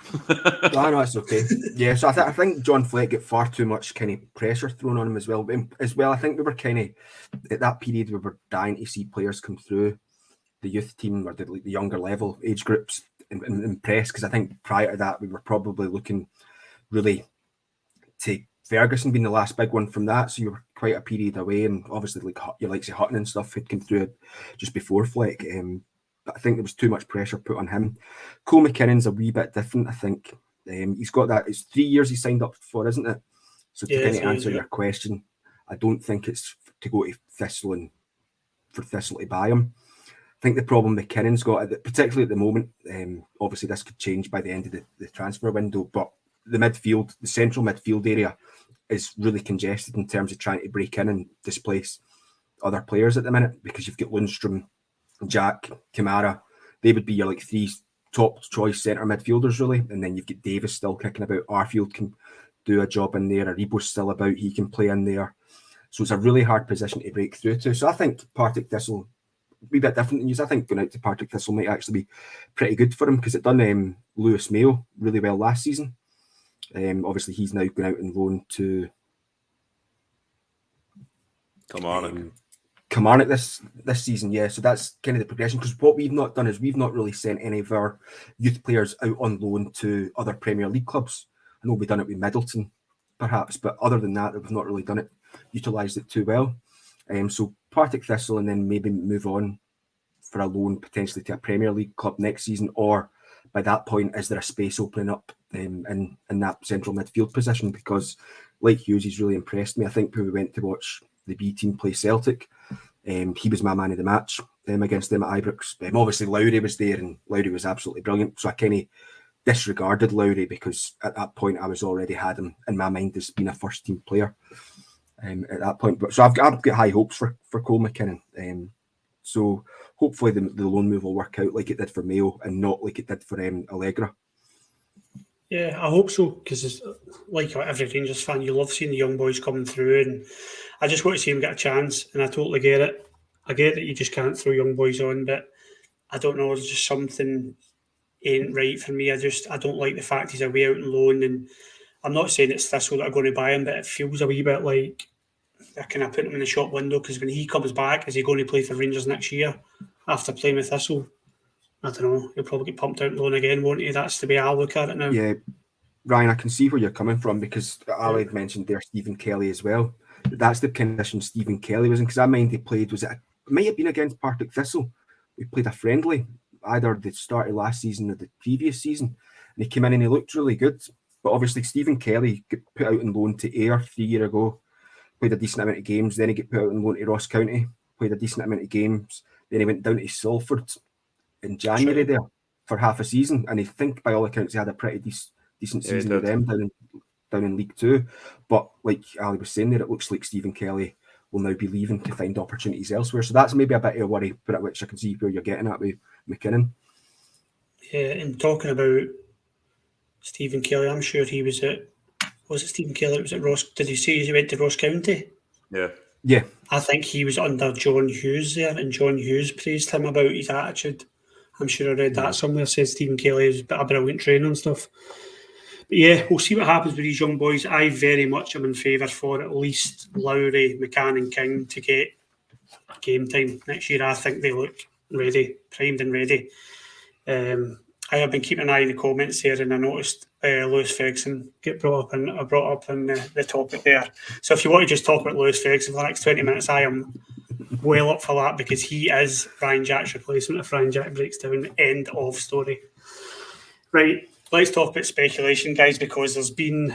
No, it's okay. Yeah, so I think John Fleck get far too much kind of pressure thrown on him as well. I think we were kind of, at that period, we were dying to see players come through the youth team or the younger level age groups and impress, because I think prior to that, we were probably looking really to Ferguson being the last big one from that. So you were quite a period away, and obviously like your likes of Hutton and stuff had come through it just before Fleck. But I think there was too much pressure put on him. Cole McKinnon's a wee bit different, I think. He's got that. It's 3 years he signed up for, isn't it? So to kind of answer your question, I don't think it's to go to Thistle and for Thistle to buy him. I think the problem McKinnon's got, particularly at the moment, obviously this could change by the end of the transfer window, but the midfield, the central midfield area is really congested in terms of trying to break in and displace other players at the minute, because you've got Lundstrom, Jack, Kamara. They would be your like 3 top choice centre midfielders really, and then you've got Davis still kicking about. Arfield can do a job in there. Aribo's still about, he can play in there. So it's a really hard position to break through to. So I think Partick Thistle, a wee bit different news. I think going out to Partick Thistle might actually be pretty good for him, because it done Lewis Mayo really well last season. Obviously he's now going out and loan to Kilmarnock this season, yeah. So that's kind of the progression, because what we've not done is we've not really sent any of our youth players out on loan to other Premier League clubs. I know we've done it with Middleton, perhaps, but other than that, we've not really done it, utilised it too well. So Partick Thistle, and then maybe move on for a loan potentially to a Premier League club next season, or by that point, is there a space opening up in that central midfield position? Because like Hughes, he's really impressed me. I think when we went to watch the B team play Celtic, he was my man of the match against them at Ibrox. Obviously Lowry was there, and Lowry was absolutely brilliant. So I kind of disregarded Lowry, because at that point I was already had him in my mind as being a first team player at that point. But so I've got high hopes for Cole McKinnon. So hopefully the loan move will work out like it did for Mayo, and not like it did for Allegra. Yeah, I hope so, because like every Rangers fan, you love seeing the young boys coming through, and I just want to see them get a chance, and I totally get it. I get that you just can't throw young boys on, but I don't know, there's just something ain't right for me. I don't like the fact he's away out on loan, and I'm not saying it's Thistle that are going to buy him, but it feels a wee bit like they're kind of putting him in the shop window, because when he comes back, is he going to play for Rangers next year after playing with Thistle? I don't know. He'll probably get pumped out on loan again, won't he? That's the way I look at it now. Yeah, Ryan, I can see where you're coming from, because Ali had mentioned there Stephen Kelly as well. That's the condition Stephen Kelly was in, because I mind he played, it might have been against Partick Thistle. We played a friendly, either the start of last season or the previous season, and he came in and he looked really good. But obviously Stephen Kelly got put out on loan to Ayr 3 years ago, played a decent amount of games, then he got put out on loan to Ross County, played a decent amount of games, then he went down to Salford in January there for half a season, and I think by all accounts he had a pretty decent season with them down in League Two. But like Ali was saying there, it looks like Stephen Kelly will now be leaving to find opportunities elsewhere. So that's maybe a bit of a worry, but at which I can see where you're getting at with McKinnon. Yeah, and talking about Stephen Kelly, I'm sure he was it Stephen Kelly that was at Ross? Did he say he went to Ross County? Yeah. I think he was under John Hughes there, and John Hughes praised him about his attitude. I'm sure I read that somewhere, said Stephen Kelly is a brilliant trainer and stuff. But yeah, we'll see what happens with these young boys. I very much am in favour for at least Lowry, McCann and King to get game time next year. I think they look ready, primed and ready. I have been keeping an eye on the comments there, and I noticed Lewis Ferguson get brought up in the topic there. So if you want to just talk about Lewis Ferguson for the next 20 minutes, I am well up for that, because he is Ryan Jack's replacement if Ryan Jack breaks down. End of story. Right, let's talk about speculation, guys, because there's been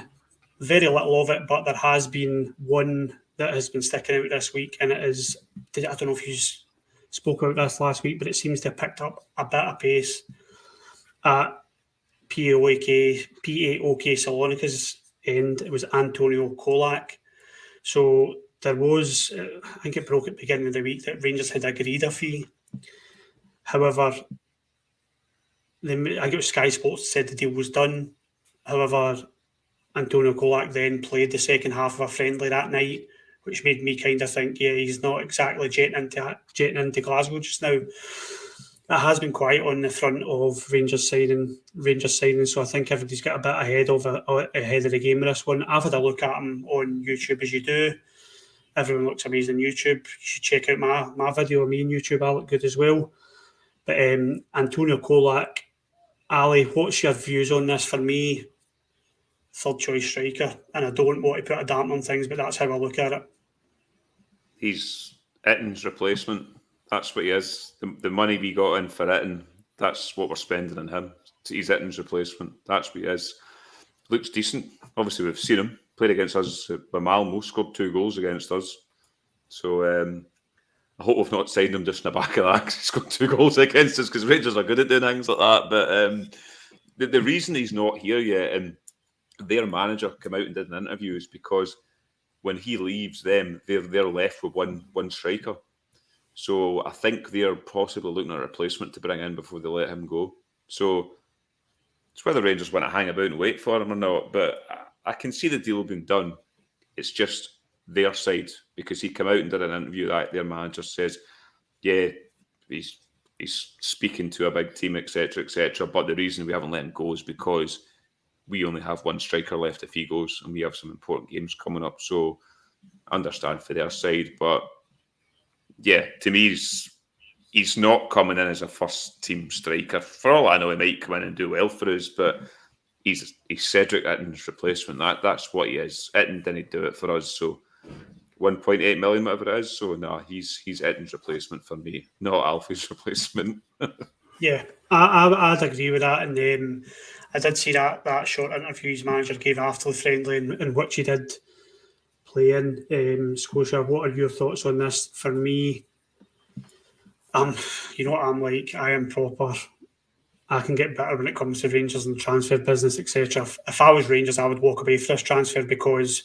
very little of it, but there has been one that has been sticking out this week, and it is, I don't know if you spoke about this last week, but it seems to have picked up a bit of pace at PAOK Salonica's end. It was Antonio Kolak. So there was, I think it broke at the beginning of the week that Rangers had agreed a fee. However, I think it was Sky Sports said the deal was done. However, Antonio Kolak then played the second half of a friendly that night, which made me kind of think, yeah, he's not exactly jetting into Glasgow just now. It has been quiet on the front of Rangers signing, so I think everybody's got a bit ahead of the game with this one. I've had a look at him on YouTube, as you do. Everyone looks amazing on YouTube. You should check out my video of me on YouTube. I look good as well. But Antonio Kolak, Ali, what's your views on this? For me, third choice striker, and I don't want to put a damper on things, but that's how I look at it. He's Itten's replacement. That's what he is. The money we got in for Itten, that's what we're spending on him. He's Itten's replacement. That's what he is. Looks decent. Obviously, we've seen him. Played against us by Malmo, scored 2 goals against us. So I hope we've not signed him just in the back of that because he scored 2 goals against us, because Rangers are good at doing things like that. But the reason he's not here yet, and their manager came out and did an interview, is because when he leaves them, they're left with one striker. So I think they're possibly looking at a replacement to bring in before they let him go. So it's whether Rangers want to hang about and wait for him or not. But I can see the deal being done. It's just their side, because he came out and did an interview that their manager says, yeah, he's speaking to a big team, etc., etc. But the reason we haven't let him go is because we only have one striker left if he goes, and we have some important games coming up. So I understand for their side, but yeah, to me, he's not coming in as a first team striker. For all I know, he might come in and do well for us, but he's Cedric Itten's replacement. That's what he is. Itten didn't do it for us, so 1.8 million, whatever it is. So no, he's Itten's replacement for me, not Alfie's replacement. Yeah, I'd agree with that. And I did see that short interview his manager gave after the friendly, in which he did play in. Scotia, what are your thoughts on this? For me, you know what I'm like. I am proper. I can get better when it comes to Rangers and the transfer business, etc. If I was Rangers, I would walk away from this transfer, because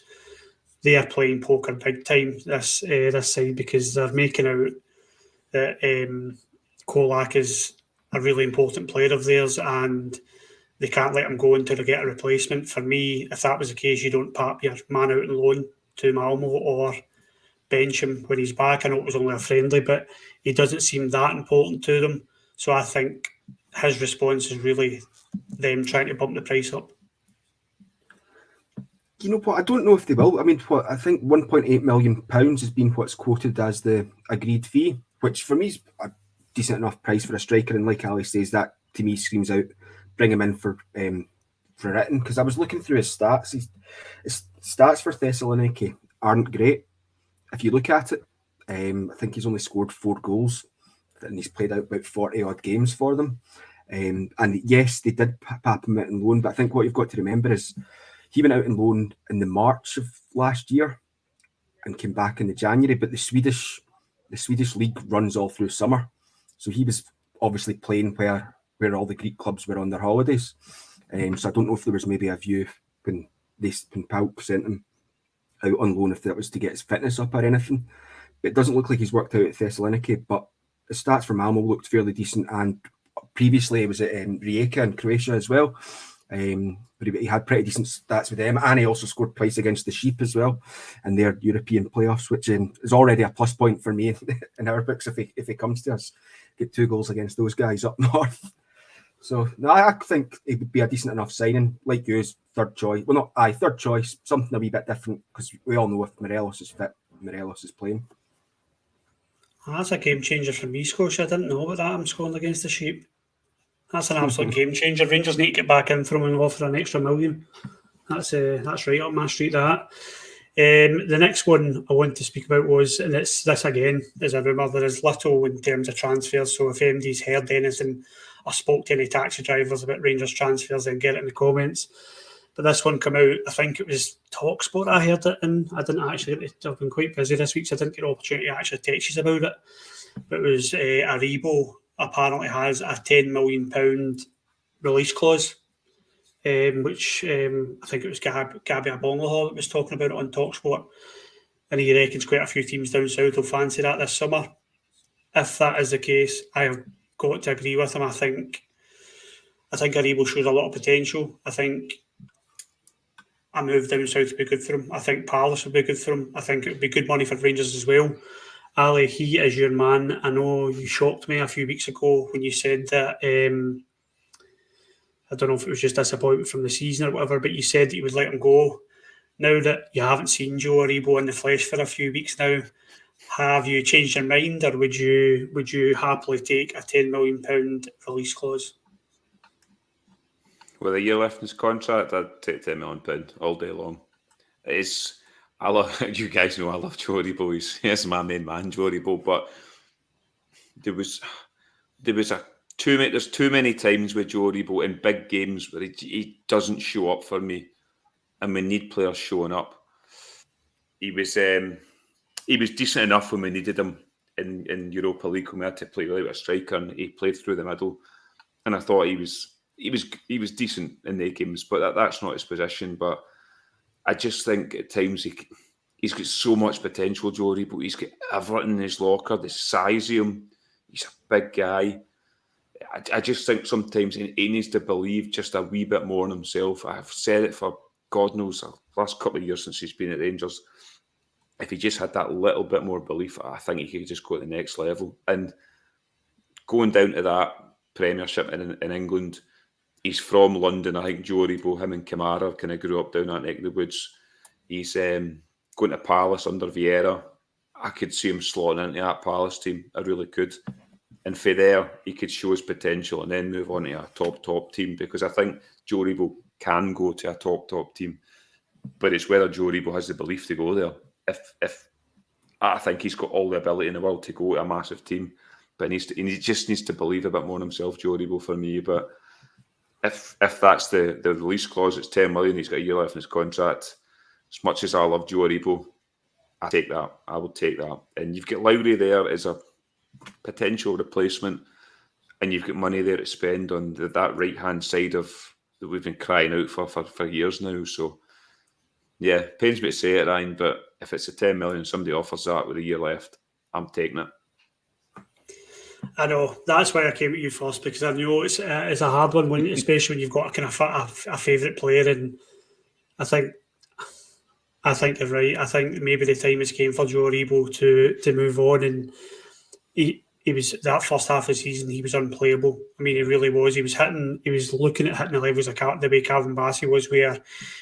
they are playing poker big time this side, because they're making out that Kolak is a really important player of theirs, and they can't let him go until they get a replacement. For me, if that was the case, you don't pop your man out on loan to Malmo or bench him when he's back. I know it was only a friendly, but he doesn't seem that important to them. So I think his response is really them trying to bump the price up. You know what? I don't know if they will. I mean, I think £1.8 million has been what's quoted as the agreed fee, which for me is a decent enough price for a striker. And like Ali says, that to me screams out, bring him in for Itten, because I was looking through his stats. His stats for Thessaloniki aren't great. If you look at it, I think he's only scored 4 goals, and he's played out about 40 odd games for them. And yes, they did pop him out on loan, but I think what you've got to remember is he went out on loan in the March of last year and came back in the January. But the Swedish league runs all through summer, so he was obviously playing where all the Greek clubs were on their holidays. So I don't know if there was maybe a view when Pauk sent him out on loan, if that was to get his fitness up or anything. But it doesn't look like he's worked out at Thessaloniki. But the stats for Malmo looked fairly decent, and previously he was at Rijeka in Croatia as well. But he had pretty decent stats with them, and he also scored twice against the Sheep as well in their European playoffs, which is already a plus point for me in our books if he comes to us. Get 2 goals against those guys up north. So no, I think it would be a decent enough signing, like yours, third choice. Well, not third choice, something a wee bit different, because we all know if Morelos is fit, Morelos is playing. That's a game changer for me, Scotia. I didn't know about that. I'm scoring against the Sheep. That's an absolute game changer. Rangers need to get back in from and offer an extra $1 million. That's right up my street, that. The next one I want to speak about was, and it's this again, is a rumour. There is little in terms of transfers, so if MD's heard anything or spoke to any taxi drivers about Rangers transfers, then get it in the comments. But this one came out, I think it was TalkSport I heard it, and I didn't actually, I've been quite busy this week, so I didn't get an opportunity to actually text you about it. But it was Aribo apparently has a £10 million release clause, which I think it was Gabby Abonglaw that was talking about it on TalkSport, and he reckons quite a few teams down south will fancy that this summer. If that is the case, I've got to agree with him. I think Aribo shows a lot of potential. I think a move down south would be good for him. I think Palace would be good for him. I think it would be good money for Rangers as well. Ali, he is your man. I know you shocked me a few weeks ago when you said that, I don't know if it was just disappointment from the season or whatever, but you said that you would let him go. Now that you haven't seen Joe Aribo in the flesh for a few weeks now, have you changed your mind, or would you happily take a £10 million release clause? with a year left in his contract, I'd take £10 million all day long. I love you guys know I love Joe Rebo. He's my main man, Joe Rebo. But there's too many times with Joe Rebo in big games where he doesn't show up for me, and we need players showing up. He was decent enough when we needed him in Europa League when we had to play without a striker, and he played through the middle. And I thought he was decent in the games, but that's not his position. But I just think at times he's got so much potential, Joe Rebo. He's got everything in his locker. The size of him, he's a big guy. I just think sometimes he needs to believe just a wee bit more in himself. I've said it for God knows the last couple of years since he's been at Rangers. If he just had that little bit more belief, I think he could just go to the next level. And going down to that Premiership in England, he's from London. I think Joe Rebo, him and Kamara kind of grew up down that neck of the woods. He's going to Palace under Vieira. I could see him slotting into that Palace team. I really could. And for there, he could show his potential and then move on to a top team, because I think Joe Rebo can go to a top team. But it's whether Joe Rebo has the belief to go there. If I think he's got all the ability in the world to go to a massive team, but he just needs to believe a bit more in himself, Joe Rebo, for me. But if that's the release clause, it's 10 million. He's got a year left in his contract. As much as I love Joe Rebo, I take that. I will take that. And you've got Lowry there as a potential replacement, and you've got money there to spend on that right hand side of that we've been crying out for years now. So yeah, pains me to say it, Ryan, but if it's a 10 million, somebody offers that with a year left, I'm taking it. I know, that's why I came at you first, because I know it's a hard one, especially when you've got a kind of a favourite player. And I think you're right. I think maybe the time has came for Joe Rebo to move on, and he was, that first half of the season, he was unplayable. I mean, he really was. He was looking at hitting the levels of the way Calvin Bassey was, where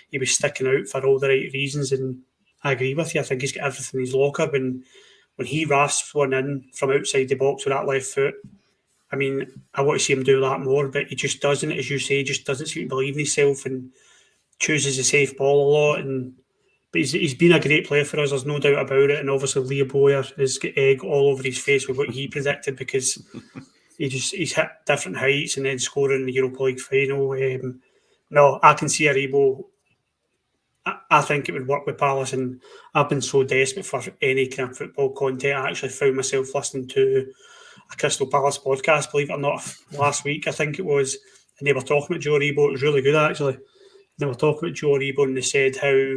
he was sticking out for all the right reasons. And I agree with you. I think he's got everything in his locker. When he rasps one in from outside the box with that left foot, I mean, I want to see him do that more, but he just doesn't, as you say, just doesn't seem to believe in himself and chooses a safe ball a lot. But he's been a great player for us, there's no doubt about it. And obviously Leo Boyer has got egg all over his face with what he predicted, because he's hit different heights and then scoring in the Europa League final. No, I can see a Rebo. I think it would work with Palace, and I've been so desperate for any kind of football content. I actually found myself listening to a Crystal Palace podcast, believe it or not, last week, I think it was, and they were talking about Joe Rebo. It was really good, actually. They were talking about Joe Rebo, and they said how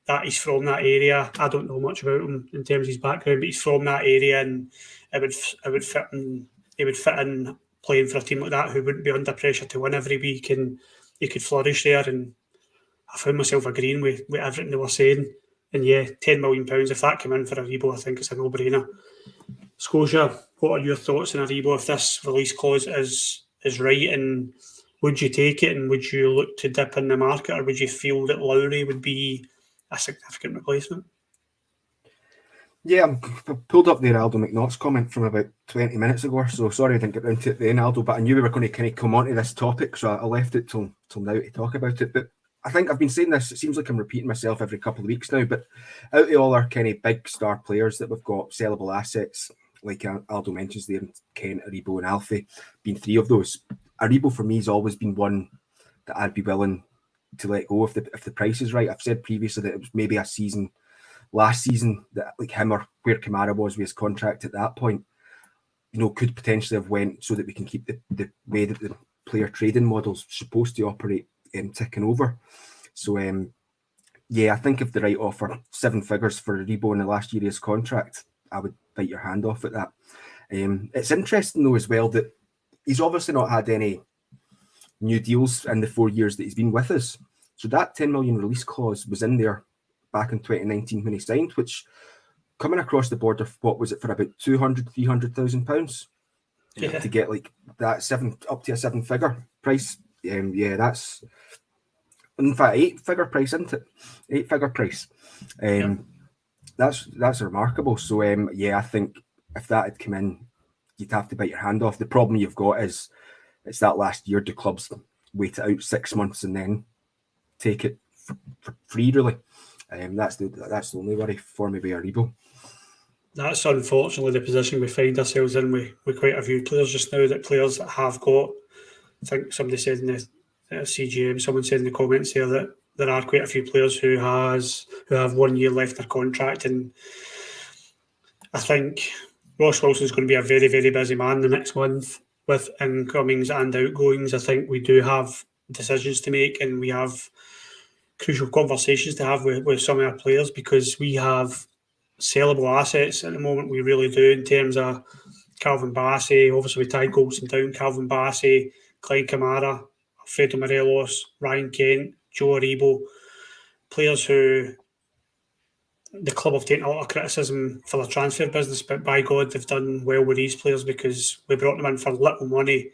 that he's from that area. I don't know much about him in terms of his background, but he's from that area, and it would fit in. He would fit in playing for a team like that, who wouldn't be under pressure to win every week, and he could flourish there. And I found myself agreeing with everything they were saying. And yeah, £10 million, if that came in for a Rebo, I think it's a no-brainer. Scotia, what are your thoughts on a Rebo if this release clause is right? And would you take it, and would you look to dip in the market, or would you feel that Lowry would be a significant replacement? Yeah, I pulled up the Aldo McNaugh's comment from about 20 minutes ago, so sorry I didn't get round to it then, Aldo, but I knew we were going to kind of come on to this topic, so I left it till now to talk about it. But I think I've been saying this, it seems like I'm repeating myself every couple of weeks now, but out of all our kind of big star players that we've got, sellable assets, like Aldo mentions there, Kent, Aribo and Alfie, being three of those. Aribo for me has always been one that I'd be willing to let go if the price is right. I've said previously that it was maybe a season, last season, that like him or where Kamara was with his contract at that point, could potentially have went so that we can keep the way that the player trading model's supposed to operate ticking over. So I think if the right offer, 7 figures for Rebo in the last year of his contract, I would bite your hand off at that. It's interesting though as well that he's obviously not had any new deals in the 4 years that he's been with us. So that 10 million release clause was in there back in 2019 when he signed, which coming across the border, what was it, for about £300,000 to get like that up to a 7-figure price. That's in fact 8-figure price, isn't it? 8-figure price. That's remarkable. So I think if that had come in, you'd have to bite your hand off. The problem you've got is it's that last year. Do clubs wait it out 6 months and then take it for free, really. That's the only worry for me with Aribo. That's unfortunately the position we find ourselves in with quite a few players just now, that players that have got, I think somebody said in the CGM, someone said in the comments there that there are quite a few players who have 1 year left their contract, and I think Ross Wilson's going to be a very, very busy man the next month with incomings and outgoings. I think we do have decisions to make, and we have crucial conversations to have with some of our players, because we have sellable assets at the moment. We really do, in terms of Calvin Bassey. Obviously, we tied Goldson down. Calvin Bassey, Clyde Kamara, Alfredo Morelos, Ryan Kent, Joe Aribo, players who the club have taken a lot of criticism for their transfer business, but by God, they've done well with these players, because we brought them in for little money,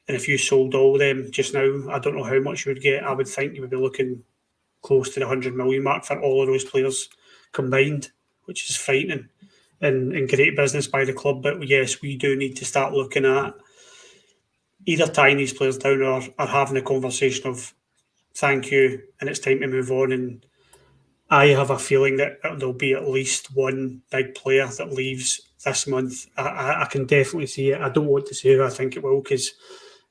and if you sold all of them just now, I don't know how much you would get. I would think you would be looking close to the 100 million mark for all of those players combined, which is frightening and great business by the club. But yes, we do need to start looking at either tying these players down or having a conversation of thank you and it's time to move on. And I have a feeling that there'll be at least one big player that leaves this month. I can definitely see it. I don't want to say who I think it will, because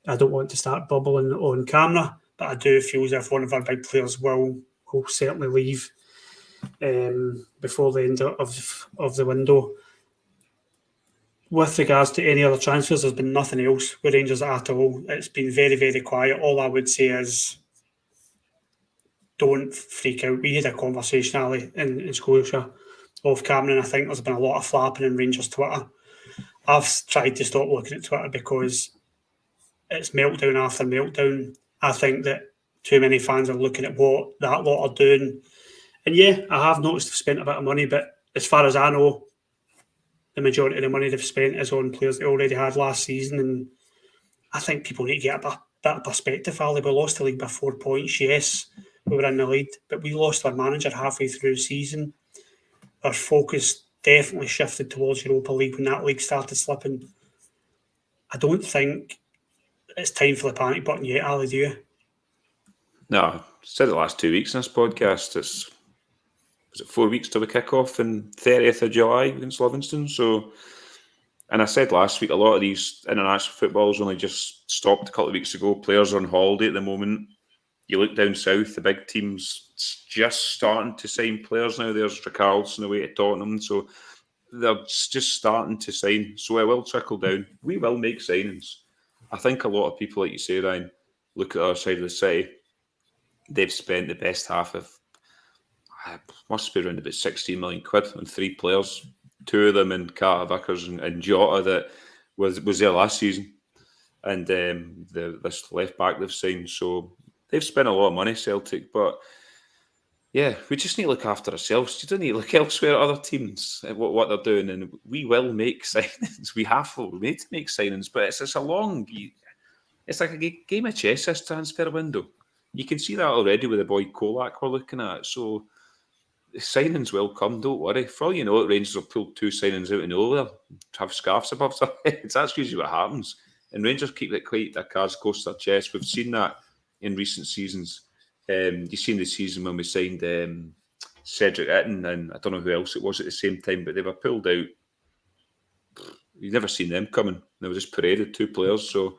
I don't want to start bubbling on camera, but I do feel as if one of our big players will certainly leave before the end of the window. With regards to any other transfers, there's been nothing else with Rangers at all. It's been very, very quiet. All I would say is don't freak out. We had a conversation, Ali, in Scotia off camera, and I think there's been a lot of flapping in Rangers Twitter. I've tried to stop looking at Twitter because it's meltdown after meltdown. I think that too many fans are looking at what that lot are doing. And yeah, I have noticed they've spent a bit of money, but as far as I know, the majority of the money they've spent is on players they already had last season. And I think people need to get a bit of perspective, Ali. We lost the league by 4 points. Yes, we were in the lead, but we lost our manager halfway through the season. Our focus definitely shifted towards Europa League when that league started slipping. I don't think it's time for the panic button yet, Ali, do you? No, I said it the last 2 weeks in this podcast. Was it 4 weeks till we kick off on 30th of July against Livingston? So, and I said last week, a lot of these international footballers only just stopped a couple of weeks ago. Players are on holiday at the moment. You look down south, the big teams just starting to sign players now. There's Richarlison away to Tottenham, so they're just starting to sign. So it will trickle down. We will make signings. I think a lot of people, like you say, Ryan, look at our side of the city. They've spent the best half of, must be around about 16 million quid on 3 players. 2 of them in Carter Vickers and Jota that was there last season. And this left back they've signed. So they've spent a lot of money, Celtic. But yeah, we just need to look after ourselves. You don't need to look elsewhere at other teams at what they're doing. And we will make signings. We need to make signings. But it's a long, it's like a game of chess, this transfer window. You can see that already with the boy Kolak we're looking at. So the signings will come, don't worry. For all you know, Rangers will pull 2 signings out of nowhere, have scarves above their heads. That's usually what happens. And Rangers keep it quite their cards close to their chest. We've seen that in recent seasons. You've seen the season when we signed Cedric Itten, and I don't know who else it was at the same time, but they were pulled out. You've never seen them coming. They were just paraded 2 players, so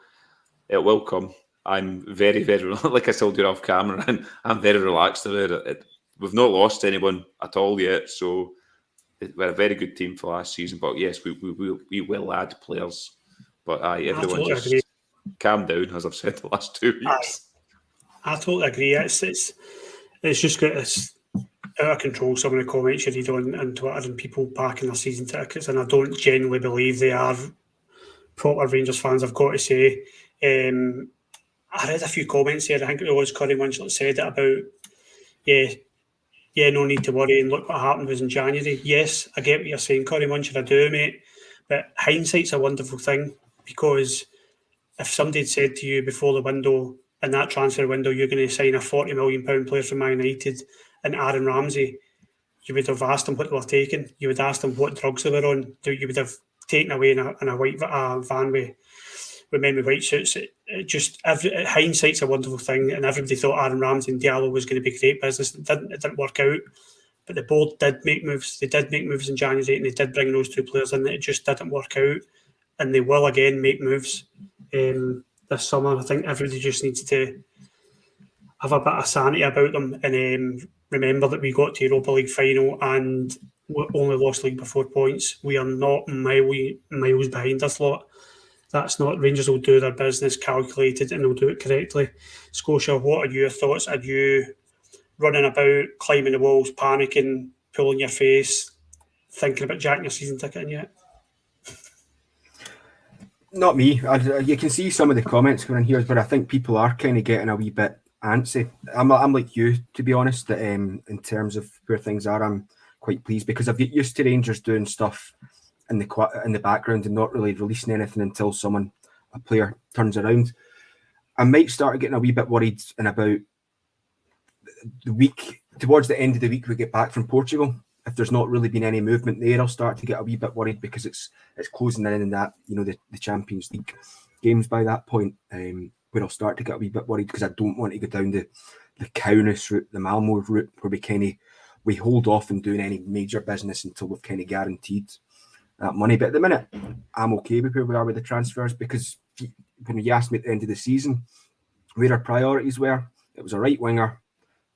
it will come. I'm very, very, like I told you off camera, and I'm very relaxed about it. We've not lost anyone at all yet, so we're a very good team for last season. But yes, we will add players. But everyone just agree. Calm down, as I've said the last 2 weeks. I totally agree. It's just got out of control, some of the comments you read on Twitter and people packing their season tickets, and I don't genuinely believe they are proper Rangers fans, I've got to say. I read a few comments here. I think it was Curry Munch that said it about, no need to worry, and look what happened was in January. Yes, I get what you're saying, Curry Munch, I do, mate. But hindsight's a wonderful thing, because if somebody had said to you before the window, in that transfer window, you're going to sign a £40 million player from Man United and Aaron Ramsey, you would have asked them what they were taking. You would ask them what drugs they were on. You would have taken away in a white van with with men with white suits. It just hindsight's a wonderful thing, and everybody thought Aaron Ramsey and Diallo was going to be great business. It didn't work out, but the board did make moves. They did make moves in January, and they did bring those two players in. It just didn't work out, and they will again make moves this summer. I think everybody just needs to have a bit of sanity about them and remember that we got to Europa League final and we only lost league by 4 points. We are not miles behind this lot. That's not, Rangers will do their business calculated and they'll do it correctly. Scotia, what are your thoughts? Are you running about, climbing the walls, panicking, pulling your face, thinking about jacking your season ticket in yet? Not me. You can see some of the comments coming in here, but I think people are kind of getting a wee bit antsy. I'm like you, to be honest, that in terms of where things are, I'm quite pleased because I've get used to Rangers doing stuff in the background and not really releasing anything until a player turns around. I might start getting a wee bit worried in about the week, towards the end of the week we get back from Portugal. If there's not really been any movement there, I'll start to get a wee bit worried because it's closing in and that, the Champions League games by that point, where I'll start to get a wee bit worried because I don't want to go down the Kaunas route, the Malmo route, where we hold off on doing any major business until we've kind of guaranteed that money. But at the minute, I'm okay with where we are with the transfers because when you asked me at the end of the season where our priorities were, it was a right winger,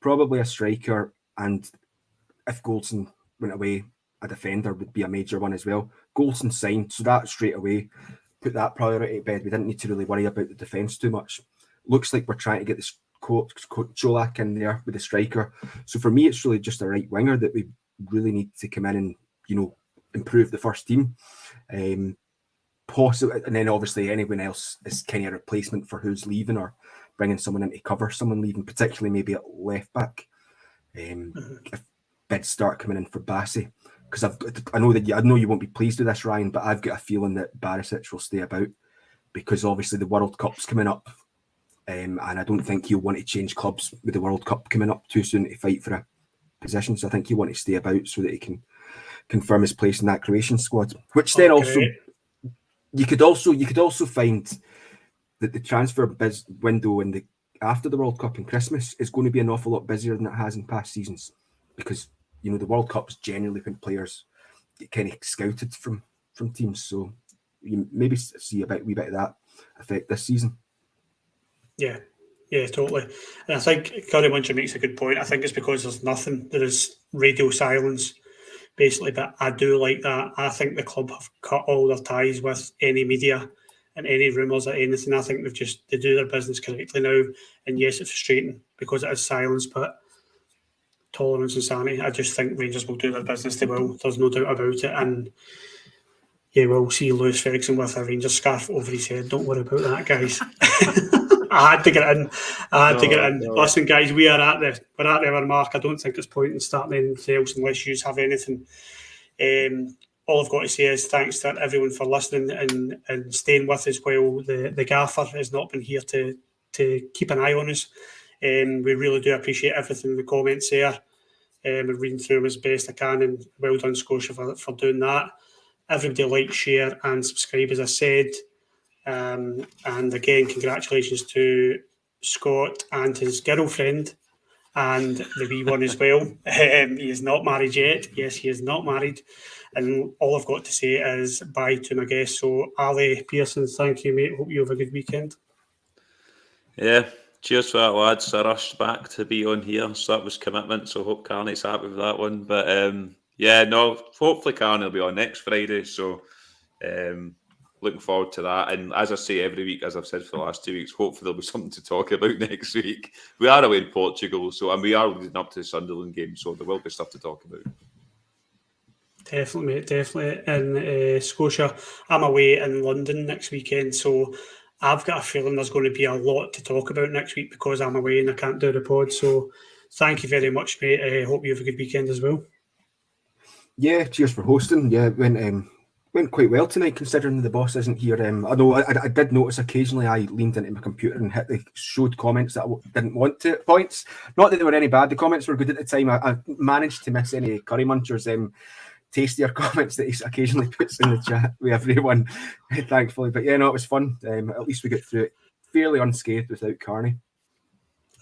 probably a striker, and if Goldson went away, a defender would be a major one as well. Goldson signed, so that straight away put that priority to bed. We didn't need to really worry about the defence too much. Looks like we're trying to get this Cholak in there with the striker. So for me, it's really just a right winger that we really need to come in and, improve the first team. Possibly, and then obviously anyone else is kind of a replacement for who's leaving or bringing someone in to cover someone leaving, particularly maybe at left back. If bids start coming in for Bassey, because I know you won't be pleased with this, Ryan, but I've got a feeling that Barisic will stay about because obviously the World Cup's coming up, and I don't think he'll want to change clubs with the World Cup coming up too soon to fight for a position. So I think he'll want to stay about so that he can confirm his place in that Croatian squad. Which then also you could also find that the transfer window after the World Cup and Christmas is going to be an awful lot busier than it has in past seasons because the World Cup's generally when players get kind of scouted from teams. So you maybe see a wee bit of that effect this season. Yeah, totally. And I think Curry Muncher makes a good point. I think it's because there's nothing. There is radio silence, basically. But I do like that. I think the club have cut all their ties with any media and any rumours or anything. I think they do their business correctly now. And yes, it's frustrating because it is silence, but tolerance and sanity. I just think Rangers will do their business. They will. There's no doubt about it. And yeah, we'll see Lewis Ferguson with a Rangers scarf over his head. Don't worry about that, guys. I had to get it in. No. Listen, guys, we're at the hour mark. I don't think it's point in starting anything else unless you have anything. All I've got to say is thanks to everyone for listening and staying with us while the gaffer has not been here to keep an eye on us. We really do appreciate everything in the comments there. We're reading through them as best I can, and well done, Scotia, for doing that. Everybody like, share, and subscribe, as I said. And again, congratulations to Scott and his girlfriend and the wee one as well. He is not married yet. Yes, he is not married. And all I've got to say is bye to my guests. So, Ali Pearson, thank you, mate. Hope you have a good weekend. Yeah, cheers for that, lads. I rushed back to be on here, so that was commitment. So, hope Carney's happy with that one. But hopefully Carney will be on next Friday. So, looking forward to that. And as I say every week, as I've said for the last 2 weeks, hopefully there'll be something to talk about next week. We are away in Portugal, and we are leading up to the Sunderland game, so there will be stuff to talk about. Definitely, mate, definitely. And Scotia, I'm away in London next weekend, so I've got a feeling there's going to be a lot to talk about next week because I'm away and I can't do the pod. So thank you very much, mate. I hope you have a good weekend as well. Yeah, cheers for hosting. Yeah, went quite well tonight considering the boss isn't here. I know I did notice occasionally I leaned into my computer and showed comments that I didn't want to at points. Not that they were any bad. The comments were good at the time. I managed to miss any Curry Munchers tastier comments that he occasionally puts in the chat with everyone, thankfully. But yeah, no, it was fun. At least we got through it fairly unscathed without Carney.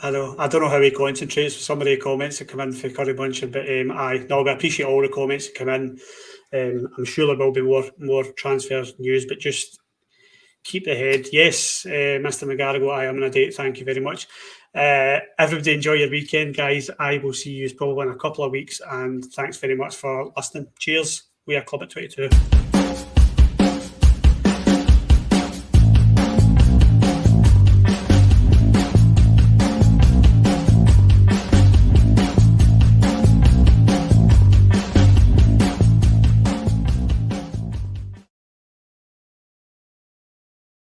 I know. I don't know how he concentrates with some of the comments that come in for Curry Bunching, but we appreciate all the comments that come in. I'm sure there will be more transfer news, but just keep the head. Yes, Mr. McGarrigle, I am on a date. Thank you very much. Everybody enjoy your weekend, guys. I will see you probably in a couple of weeks, and thanks very much for listening. Cheers. We are Club at 22.